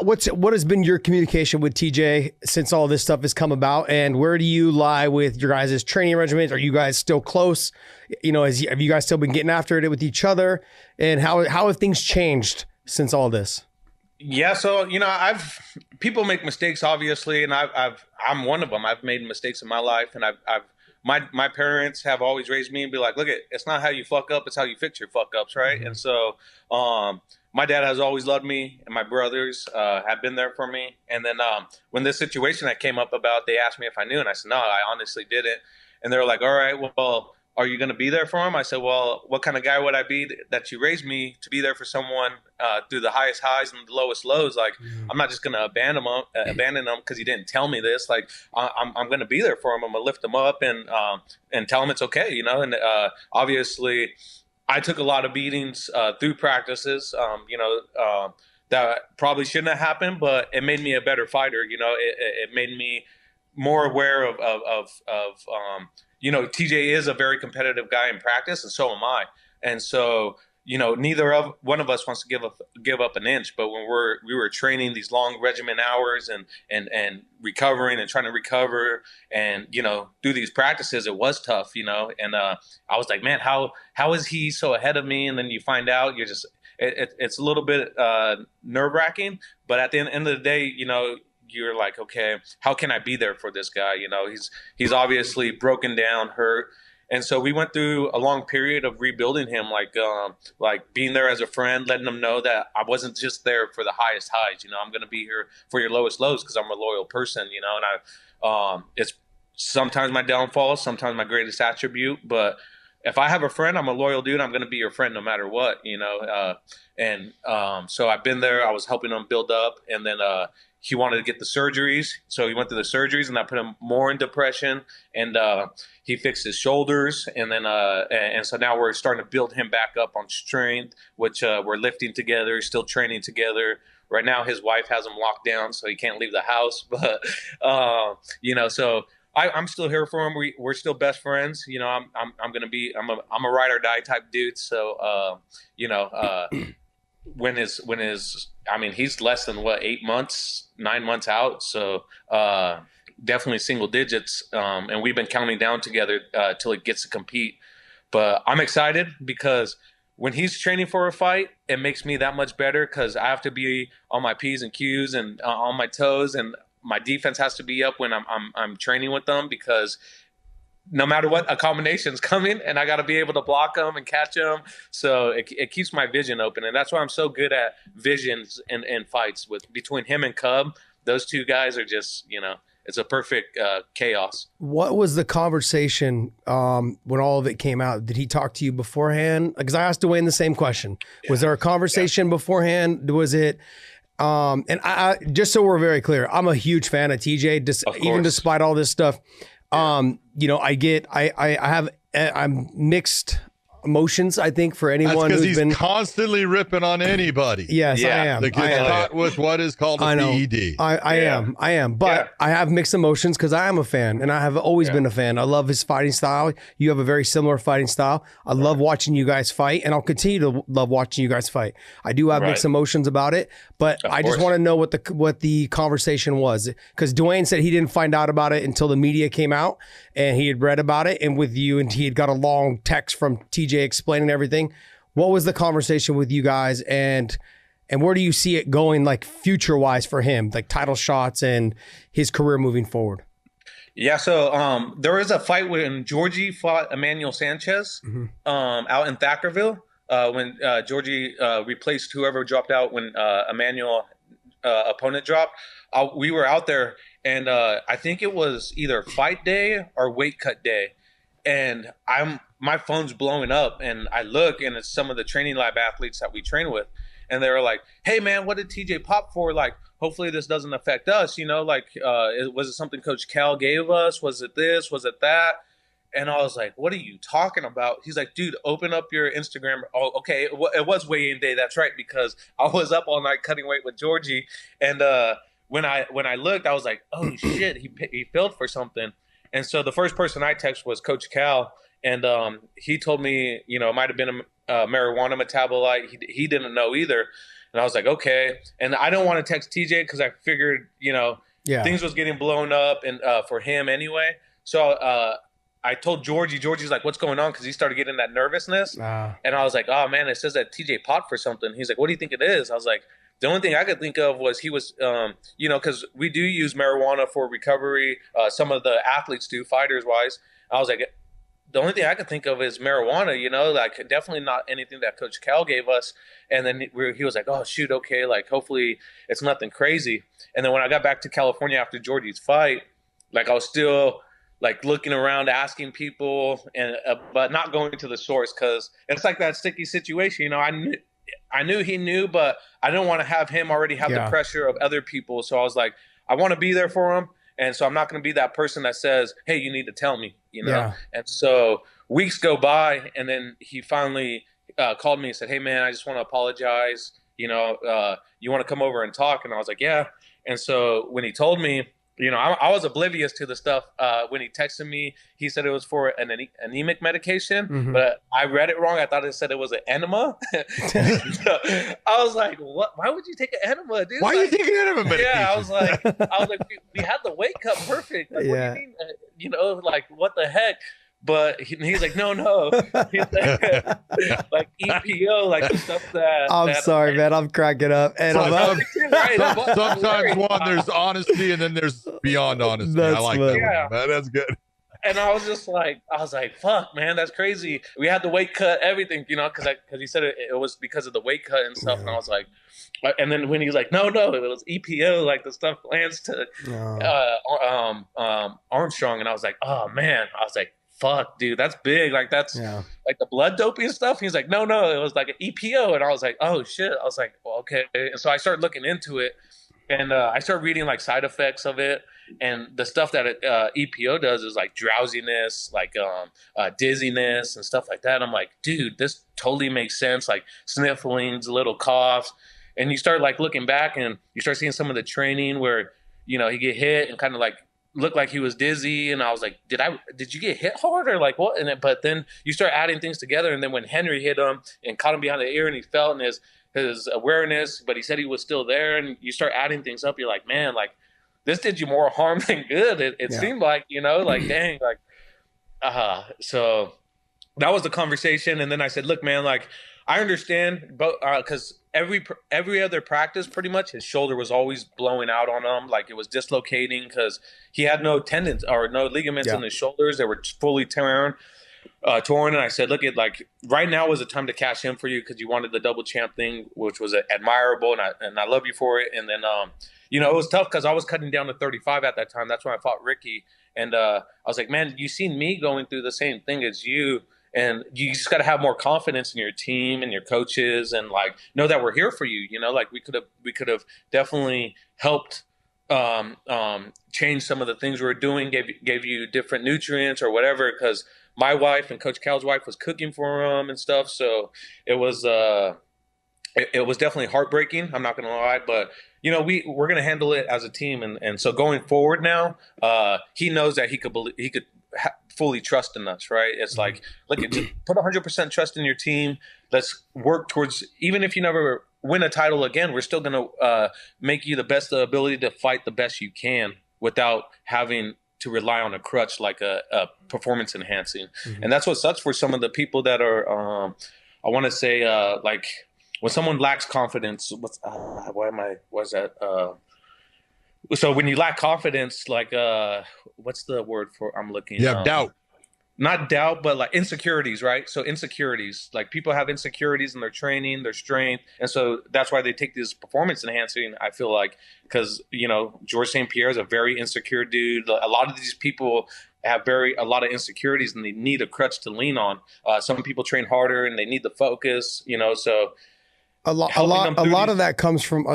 what has been your communication with TJ since all this stuff has come about, and where do you lie with your guys' training regimen? Are you guys still close? Have you guys still been getting after it with each other? And how have things changed since all this? Yeah, so people make mistakes, obviously, and I'm one of them. I've made mistakes in my life, and my parents have always raised me and be like, look, it's not how you fuck up, it's how you fix your fuck ups, right? And so my dad has always loved me, and my brothers have been there for me. And then when this situation that came up about, they asked me if I knew, and I said, no, I honestly didn't. And they were like, all right, well, are you going to be there for him? I said, well, what kind of guy would I be that you raised me to be there for someone through the highest highs and the lowest lows? Like, I'm not just going to abandon him because he didn't tell me this. Like, I'm going to be there for him. I'm going to lift him up and tell him it's okay, you know? And obviously, I took a lot of beatings through practices, that probably shouldn't have happened, but it made me a better fighter. You know, it made me more aware of TJ is a very competitive guy in practice, and so am I. And so, neither of one of us wants to give up an inch. But when we were training these long regimen hours and recovering and trying to recover and do these practices, it was tough. And I was like, man, how is he so ahead of me? And then you find out you're just it's a little bit nerve wracking. But at the end of the day, you're like, okay, how can I be there for this guy? He's obviously broken down, hurt. And so we went through a long period of rebuilding him, like being there as a friend, letting him know that I wasn't just there for the highest highs. I'm going to be here for your lowest lows because I'm a loyal person, and it's sometimes my downfall, sometimes my greatest attribute. But if I have a friend, I'm a loyal dude. I'm going to be your friend no matter what, So I've been there. I was helping him build up, and then he wanted to get the surgeries. So he went through the surgeries, and that put him more in depression. And he fixed his shoulders. And then and so now we're starting to build him back up on strength, which we're lifting together, still training together. Right now, his wife has him locked down, so he can't leave the house. But, so I'm still here for him. We're still best friends. I'm a ride or die type dude. So, he's less than 9 months out. So definitely single digits. And we've been counting down together till he gets to compete. But I'm excited because when he's training for a fight, it makes me that much better because I have to be on my P's and Q's and on my toes, and my defense has to be up when I'm training with them, because no matter what, a combination's coming and I got to be able to block them and catch them. So it keeps my vision open. And that's why I'm so good at visions and fights between him and Cub. Those two guys are just, it's a perfect chaos. What was the conversation when all of it came out? Did he talk to you beforehand? Because I asked Duane the same question. Yeah. Was there a conversation beforehand? Was it... and I just so we're very clear, I'm a huge fan of TJ, even despite all this stuff. I'm mixed emotions, I think, for anyone who's been constantly ripping on anybody. Yes, yeah. I am. That gets caught with what is called a PED. I am. But I have mixed emotions because I am a fan, and I have always been a fan. I love his fighting style. You have a very similar fighting style. I love watching you guys fight, and I'll continue to love watching you guys fight. I do have mixed emotions about it, but I just want to know what the conversation was, because Duane said he didn't find out about it until the media came out, and he had read about it, and with you, and he had got a long text from TJ explaining everything. What was the conversation with you guys, and where do you see it going, like future wise for him, like title shots and his career moving forward? Yeah, so there was a fight when Georgie fought Emmanuel Sanchez out in Thackerville when Georgie replaced whoever dropped out when Emmanuel opponent dropped. We were out there, and I think it was either fight day or weight cut day, and my phone's blowing up, and I look, and it's some of the training lab athletes that we train with, and they were like, "Hey man, what did TJ pop for? Like, hopefully this doesn't affect us, was it something Coach Cal gave us? Was it this? Was it that?" And I was like, "What are you talking about?" He's like, "Dude, open up your Instagram." Oh, okay, it was weigh-in day. That's right, because I was up all night cutting weight with Georgie, and when I looked, I was like, "Oh shit, he filled for something." And so the first person I texted was Coach Cal, and he told me, it might have been a marijuana metabolite. He didn't know either, and I was like, okay. And I don't want to text TJ because I figured, things was getting blown up and for him anyway. So I told Georgie. Georgie's like, "What's going on?" Because he started getting that nervousness, and I was like, "Oh man, it says that TJ popped for something." He's like, "What do you think it is?" I was like, the only thing I could think of was he was, because we do use marijuana for recovery. Some of the athletes do, fighters-wise. I was like, the only thing I could think of is marijuana, like definitely not anything that Coach Cal gave us. And then he was like, "Oh, shoot, okay, like hopefully it's nothing crazy." And then when I got back to California after Georgie's fight, like I was still like looking around, asking people, and but not going to the source, because it's like that sticky situation. You know, I knew he knew, but I didn't want to have him already have the pressure of other people. So I was like, I want to be there for him. And so I'm not going to be that person that says, hey, you need to tell me, you know? Yeah. And so weeks go by, and then he finally called me and said, hey, man, I just want to apologize. You know, you want to come over and talk? And I was like, yeah. And so when he told me, you know, I was oblivious to the stuff. When he texted me, he said it was for an anemic medication, but I read it wrong. I thought it said it was an enema. So I was like, "What? Why would you take an enema, dude? Why are you taking enema medication?" Yeah, I was like, we had the weight cut perfect. Like, what do you mean? You know, like, what the heck? But he's like, no. He's like EPO, like the stuff that. I'm sorry, man. I'm cracking up. And sometimes one, there's honesty, and then there's beyond honesty. I like that one, man. That's good. And I was like, fuck, man, that's crazy. We had the weight cut, everything, you know, because he said it was because of the weight cut and stuff. And I was like, and then when he was like, no, it was EPO, like the stuff Lance to Armstrong. And I was like, oh, man. I was like, fuck, dude, that's big. Like, that's like the blood doping stuff. He's like, no, it was like an EPO. And I was like, oh, shit. I was like, well, okay. And so I started looking into it, and I started reading like side effects of it. And the stuff that EPO does is like drowsiness, like dizziness and stuff like that. I'm like, dude, this totally makes sense. Like snifflings, little coughs. And you start like looking back, and you start seeing some of the training where, you know, he get hit and kind of like looked like he was dizzy. And I was like, did you get hit hard or like what? But then you start adding things together. And then when Henry hit him and caught him behind the ear, and he felt in his awareness, but he said he was still there. And you start adding things up. You're like, man, like, this did you more harm than good. It seemed like, you know, like, dang, like, so that was the conversation. And then I said, look, man, like, I understand, but because every other practice, pretty much, his shoulder was always blowing out on him, like it was dislocating, because he had no tendons or no ligaments in his shoulders. They were fully torn. And I said, look, like right now was the time to cash in for you, because you wanted the double champ thing, which was admirable, and I love you for it. And then you know, it was tough because I was cutting down to 35 at that time. That's when I fought Ricky. And I was like, man, you seen me going through the same thing as you. And you just got to have more confidence in your team and your coaches, and like know that we're here for you. You know, like we could have definitely helped change some of the things we were doing, gave you different nutrients or whatever, because my wife and Coach Cal's wife was cooking for him and stuff. So it was definitely heartbreaking. I'm not going to lie, but you know, we're going to handle it as a team. And so going forward now, he knows that he could fully trust in us, right? It's like, look, just put 100% trust in your team. Let's work towards, even if you never win a title again, we're still going to make you the best ability to fight the best you can without having to rely on a crutch like a performance enhancing. And that's what sucks for some of the people that are, I want to say, like, when someone lacks confidence, so when you lack confidence, like, what's the word for, I'm looking. You have doubt. Not doubt, but like insecurities, right? So insecurities, like people have insecurities in their training, their strength. And so that's why they take this performance enhancing, I feel like, because, you know, George St. Pierre is a very insecure dude. A lot of these people have a lot of insecurities, and they need a crutch to lean on. Some people train harder and they need the focus, you know, so a lot of that comes from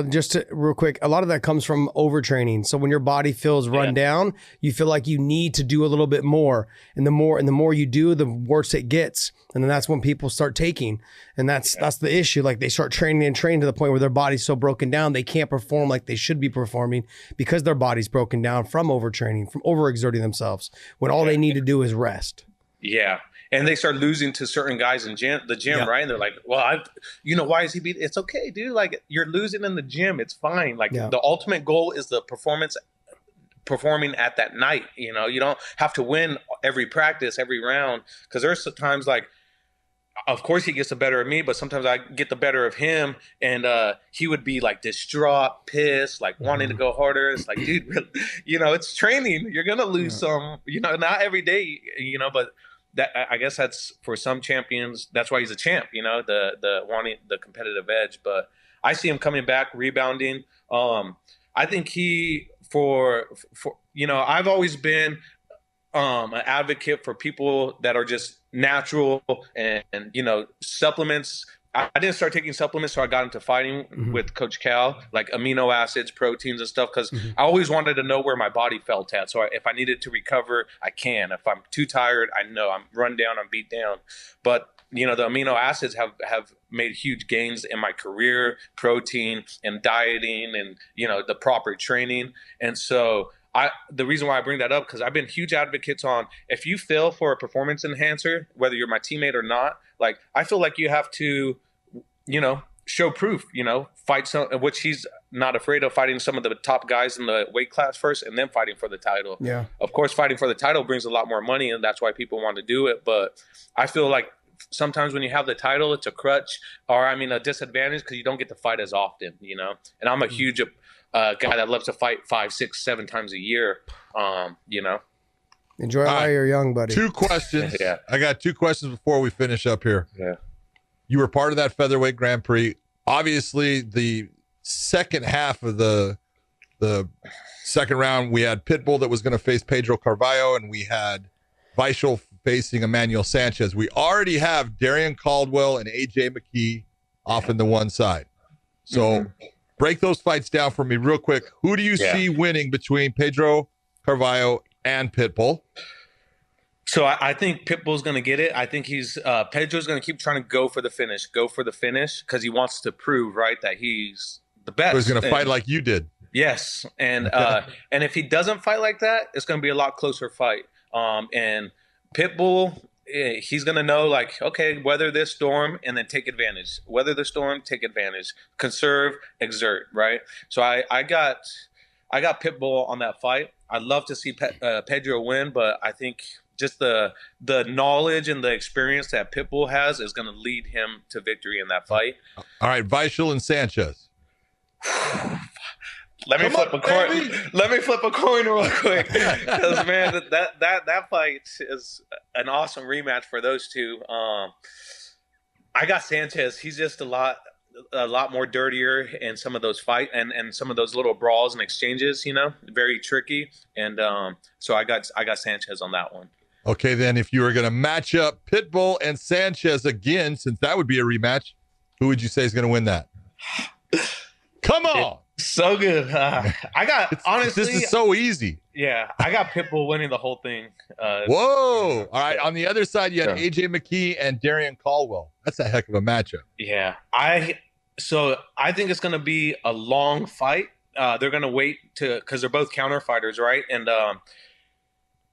real quick. A lot of that comes from overtraining. So when your body feels run down, you feel like you need to do a little bit more, and the more you do, the worse it gets. And then that's when people start taking, and that's the issue. Like they start training to the point where their body's so broken down they can't perform like they should be performing, because their body's broken down from overtraining, from overexerting themselves, when all they need to do is rest. Yeah. And they start losing to certain guys in the gym, right? And they're like, well, why is he beat? It's okay, dude. Like, you're losing in the gym. It's fine. Like, the ultimate goal is the performing at that night. You know, you don't have to win every practice, every round. Because there's times like, of course he gets the better of me, but sometimes I get the better of him, and he would be like distraught, pissed, like wanting to go harder. It's like, dude, you know, it's training. You're going to lose some, you know, not every day, you know, but that, I guess that's for some champions. That's why he's a champ, you know, the wanting the competitive edge. But I see him coming back, rebounding. I think for you know, I've always been an advocate for people that are just natural and supplements. I didn't start taking supplements, so I got into fighting with Coach Cal, like amino acids, proteins, and stuff, because I always wanted to know where my body felt at. So if I needed to recover, I can. If I'm too tired, I know I'm run down, I'm beat down. But the amino acids have made huge gains in my career, protein and dieting, and the proper training. And so the reason why I bring that up, because I've been huge advocates on, if you fail for a performance enhancer, whether you're my teammate or not, like I feel like you have to, show proof, fight some, which he's not afraid of, fighting some of the top guys in the weight class first and then fighting for the title. Yeah. Of course, fighting for the title brings a lot more money, and that's why people want to do it. But I feel like sometimes when you have the title, it's a crutch, or a disadvantage, because you don't get to fight as often, And I'm a huge guy that loves to fight 5, 6, 7 times a year, Enjoy while you're young, buddy. 2 questions. Yeah. I got 2 questions before we finish up here. Yeah. You were part of that Featherweight Grand Prix. Obviously, the second half of the second round, we had Pitbull that was going to face Pedro Carvalho, and we had Vishal facing Emmanuel Sanchez. We already have Darian Caldwell and AJ Mckee off in the one side. So break those fights down for me real quick. Who do you see winning between Pedro Carvalho and Pitbull? So I think Pitbull's going to get it. I think Pedro's going to keep trying to go for the finish, because he wants to prove, right, that he's the best. So he's going to fight like you did. Yes. And and if he doesn't fight like that, it's going to be a lot closer fight. And Pitbull, he's going to know, like, okay, weather this storm and then take advantage. Weather the storm, take advantage. Conserve, exert, right? So I got Pitbull on that fight. I'd love to see Pedro win, but I think just the knowledge and the experience that Pitbull has is going to lead him to victory in that fight. All right, Vishal and Sanchez. Let me flip a coin real quick, because man, that fight is an awesome rematch for those two. I got Sanchez. He's just a lot more dirtier in some of those fight and some of those little brawls and exchanges. Very tricky, and so I got Sanchez on that one. Okay, then if you were going to match up Pitbull and Sanchez again, since that would be a rematch, who would you say is going to win that? Come on. So good. I got, honestly. This is so easy. Yeah, I got Pitbull winning the whole thing. Whoa. All right, on the other side, you had AJ Mckee and Darian Caldwell. That's a heck of a matchup. Yeah. So I think it's going to be a long fight. They're going to wait because they're both counter fighters, right? And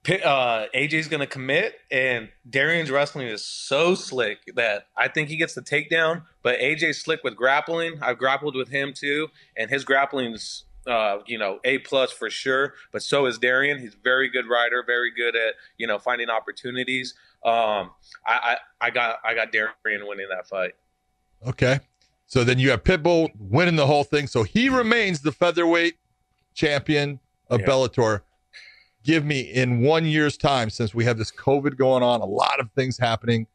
AJ's going to commit, and Darian's wrestling is so slick that I think he gets the takedown, but AJ's slick with grappling. I've grappled with him too, and his grappling's A+ for sure, but so is Darian. He's a very good rider, very good at finding opportunities. I got Darian winning that fight. Okay. So then you have Pitbull winning the whole thing. So he remains the featherweight champion of Bellator. Give me, in 1 year's time, since we have this COVID going on, a lot of things happening.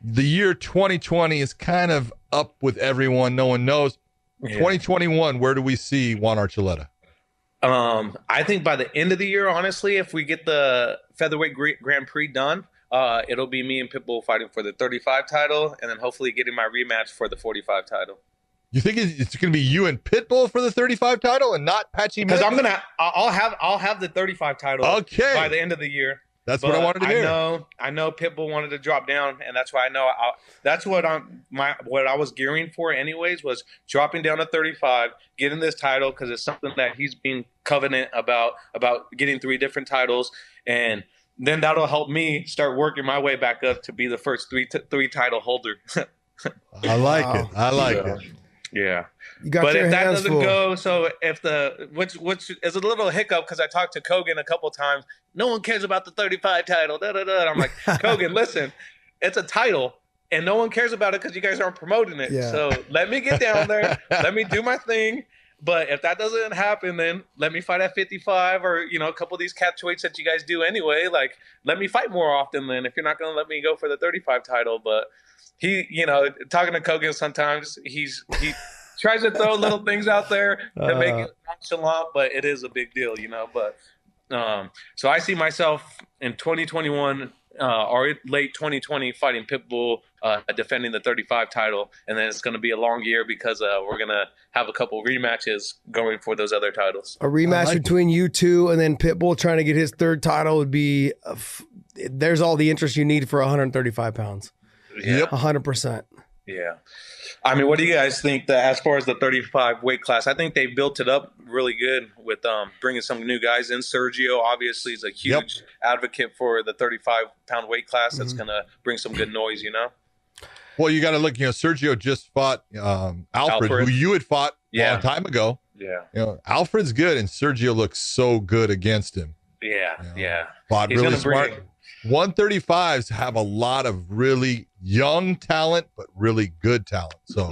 The year 2020 is kind of up with everyone. No one knows. 2021, where do we see Juan Archuleta? I think by the end of the year, honestly, if we get the Featherweight Grand Prix done, it'll be me and Pitbull fighting for the 35 title, and then hopefully getting my rematch for the 45 title. You think it's going to be you and Pitbull for the 35 title and not Patchy? Because I'll have the 35 title by the end of the year. That's what I wanted to hear. I know Pitbull wanted to drop down, and that's why I know that's what I was gearing for anyways, was dropping down to 35, getting this title, because it's something that he's being covenant about getting 3 different titles, and then that'll help me start working my way back up to be the first three title holder. I like it. I like it. Yeah. But if that doesn't go, so if which is a little hiccup, because I talked to Kogan a couple times, no one cares about the 35 title. And I'm like, Kogan, listen, it's a title, and no one cares about it because you guys aren't promoting it. Yeah. So let me get down there, let me do my thing. But if that doesn't happen, then let me fight at 55, or a couple of these catchweights that you guys do anyway. Like, let me fight more often. Then if you're not going to let me go for the 35 title, but. He, talking to Kogan sometimes, he tries to throw little things out there to make it nonchalant, but it is a big deal, But So I see myself in 2021 or late 2020 fighting Pitbull, defending the 35 title, and then it's going to be a long year because we're going to have a couple rematches going for those other titles. A rematch between you two, and then Pitbull trying to get his third title would be. There's all the interest you need for 135 pounds. Yeah. 100%. Yeah. I mean, what do you guys think that as far as the 35 weight class? I think they built it up really good with bringing some new guys in. Sergio obviously is a huge advocate for the 35-pound weight class. That's going to bring some good noise, you know? Well, you got to look, Sergio just fought Alfred, who you had fought a long time ago. Yeah. Alfred's good, and Sergio looks so good against him. Yeah. Fought really smart. 135s have a lot of really young talent, but really good talent. So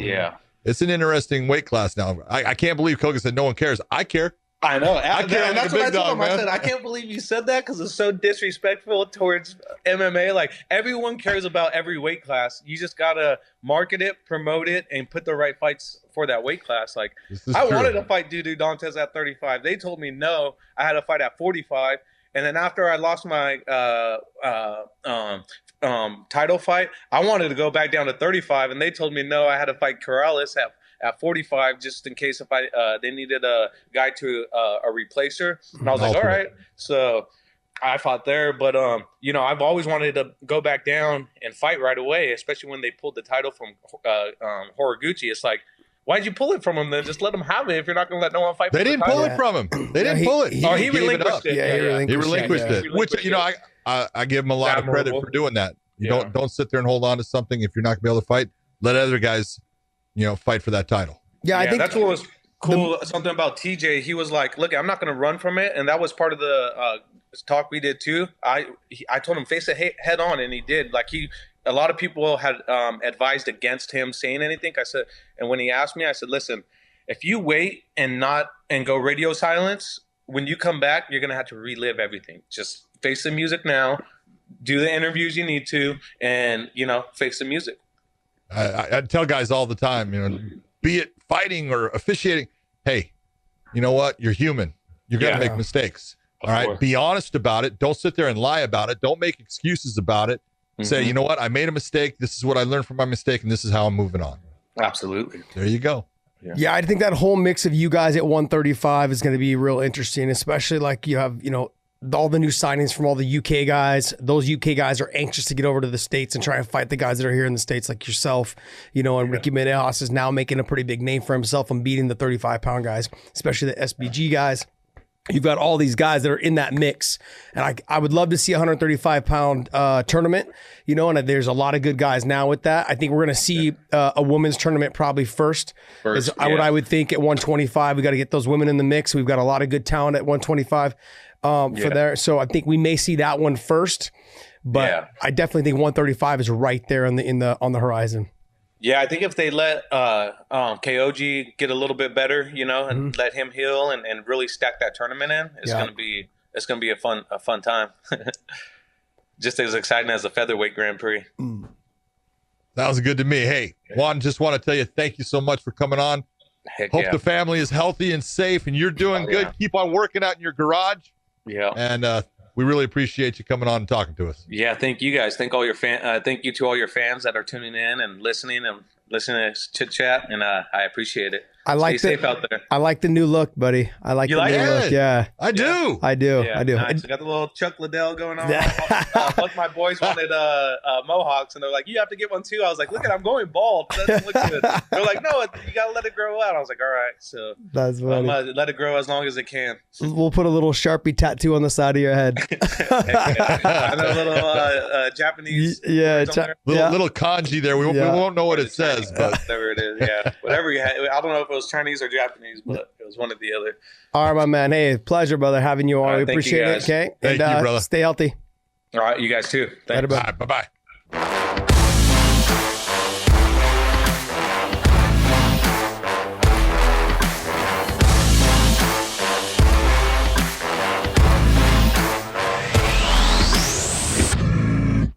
it's an interesting weight class now. I can't believe Koga said no one cares. I care. I know. I care. And that's what I told him. Man. I said, I can't believe you said that because it's so disrespectful towards MMA. Like, everyone cares about every weight class. You just got to market it, promote it, and put the right fights for that weight class. Like, I wanted to fight Dudu Dantes at 35. They told me no. I had to fight at 45. And then after I lost my title fight, I wanted to go back down to 35, and they told me no. I had to fight Corrales at 45 just in case if they needed a guy to a replacer. And I was like, all right. So I fought there, but I've always wanted to go back down and fight right away, especially when they pulled the title from Horiguchi. It's like, why'd you pull it from him then? Just let him have it if you're not going to let no one fight. They didn't pull it from him. They didn't pull it. He relinquished it. He relinquished it. Which, I give him a lot of credit for doing that. You don't sit there and hold on to something if you're not going to be able to fight. Let other guys, fight for that title. Yeah, I think that's what was cool. Something about TJ. He was like, look, I'm not going to run from it. And that was part of the talk we did too. I told him face it head on, and he did. Like, a lot of people had advised against him saying anything. I said, and when he asked me, I said, listen, if you wait and go radio silence, when you come back, you're going to have to relive everything. Just face the music now, do the interviews you need to, and, face the music. I tell guys all the time, be it fighting or officiating, hey, you know what? You're human. You're going to make mistakes. All right. Be honest about it. Don't sit there and lie about it. Don't make excuses about it. Say, you know what? I made a mistake. This is what I learned from my mistake, and this is how I'm moving on. Absolutely. There you go. Yeah, I think that whole mix of you guys at 135 is going to be real interesting, especially like you have, all the new signings from all the UK guys. Those UK guys are anxious to get over to the States and try and fight the guys that are here in the States like yourself, and Ricky Menejas is now making a pretty big name for himself and beating the 35-pound guys, especially the SBG guys. You've got all these guys that are in that mix. And I would love to see a 135-pound tournament, and there's a lot of good guys now with that. I think we're going to see a women's tournament probably first. What I would think at 125. We got to get those women in the mix. We've got a lot of good talent at 125 for there. So I think we may see that one first. But I definitely think 135 is right there on the horizon. Yeah, I think if they let KOG get a little bit better, and let him heal and really stack that tournament in, it's gonna be a fun time. Just as exciting as the Featherweight Grand Prix. Sounds good to me. Hey, Juan, just want to tell you thank you so much for coming on. Hope the family is healthy and safe, and you're doing good. Yeah. Keep on working out in your garage. Yeah, and we really appreciate you coming on and talking to us. Yeah, thank you guys. Thank you to all your fans that are tuning in and listening to chit chat, and I appreciate it. Stay safe out there. I like the new look, buddy. I like the new look. Yeah, I do. I do. Nice. I got the little Chuck Liddell going on. Both my boys wanted mohawks, and they're like, "You have to get one too." I was like, "Look I'm going bald. That doesn't look good." They're like, "No, you gotta let it grow out." I was like, "All right." So that's funny. I'm gonna let it grow as long as it can. We'll put a little Sharpie tattoo on the side of your head. And a little Japanese. Little kanji there. We won't know what it says, but whatever it is. Yeah, whatever you had. I don't know if it was Chinese or Japanese, but it was one or the other. All right, my man. Hey, pleasure, brother, having you on. We appreciate it. Okay, thank you, brother. Stay healthy. All right, you guys too. Thanks. Bye bye.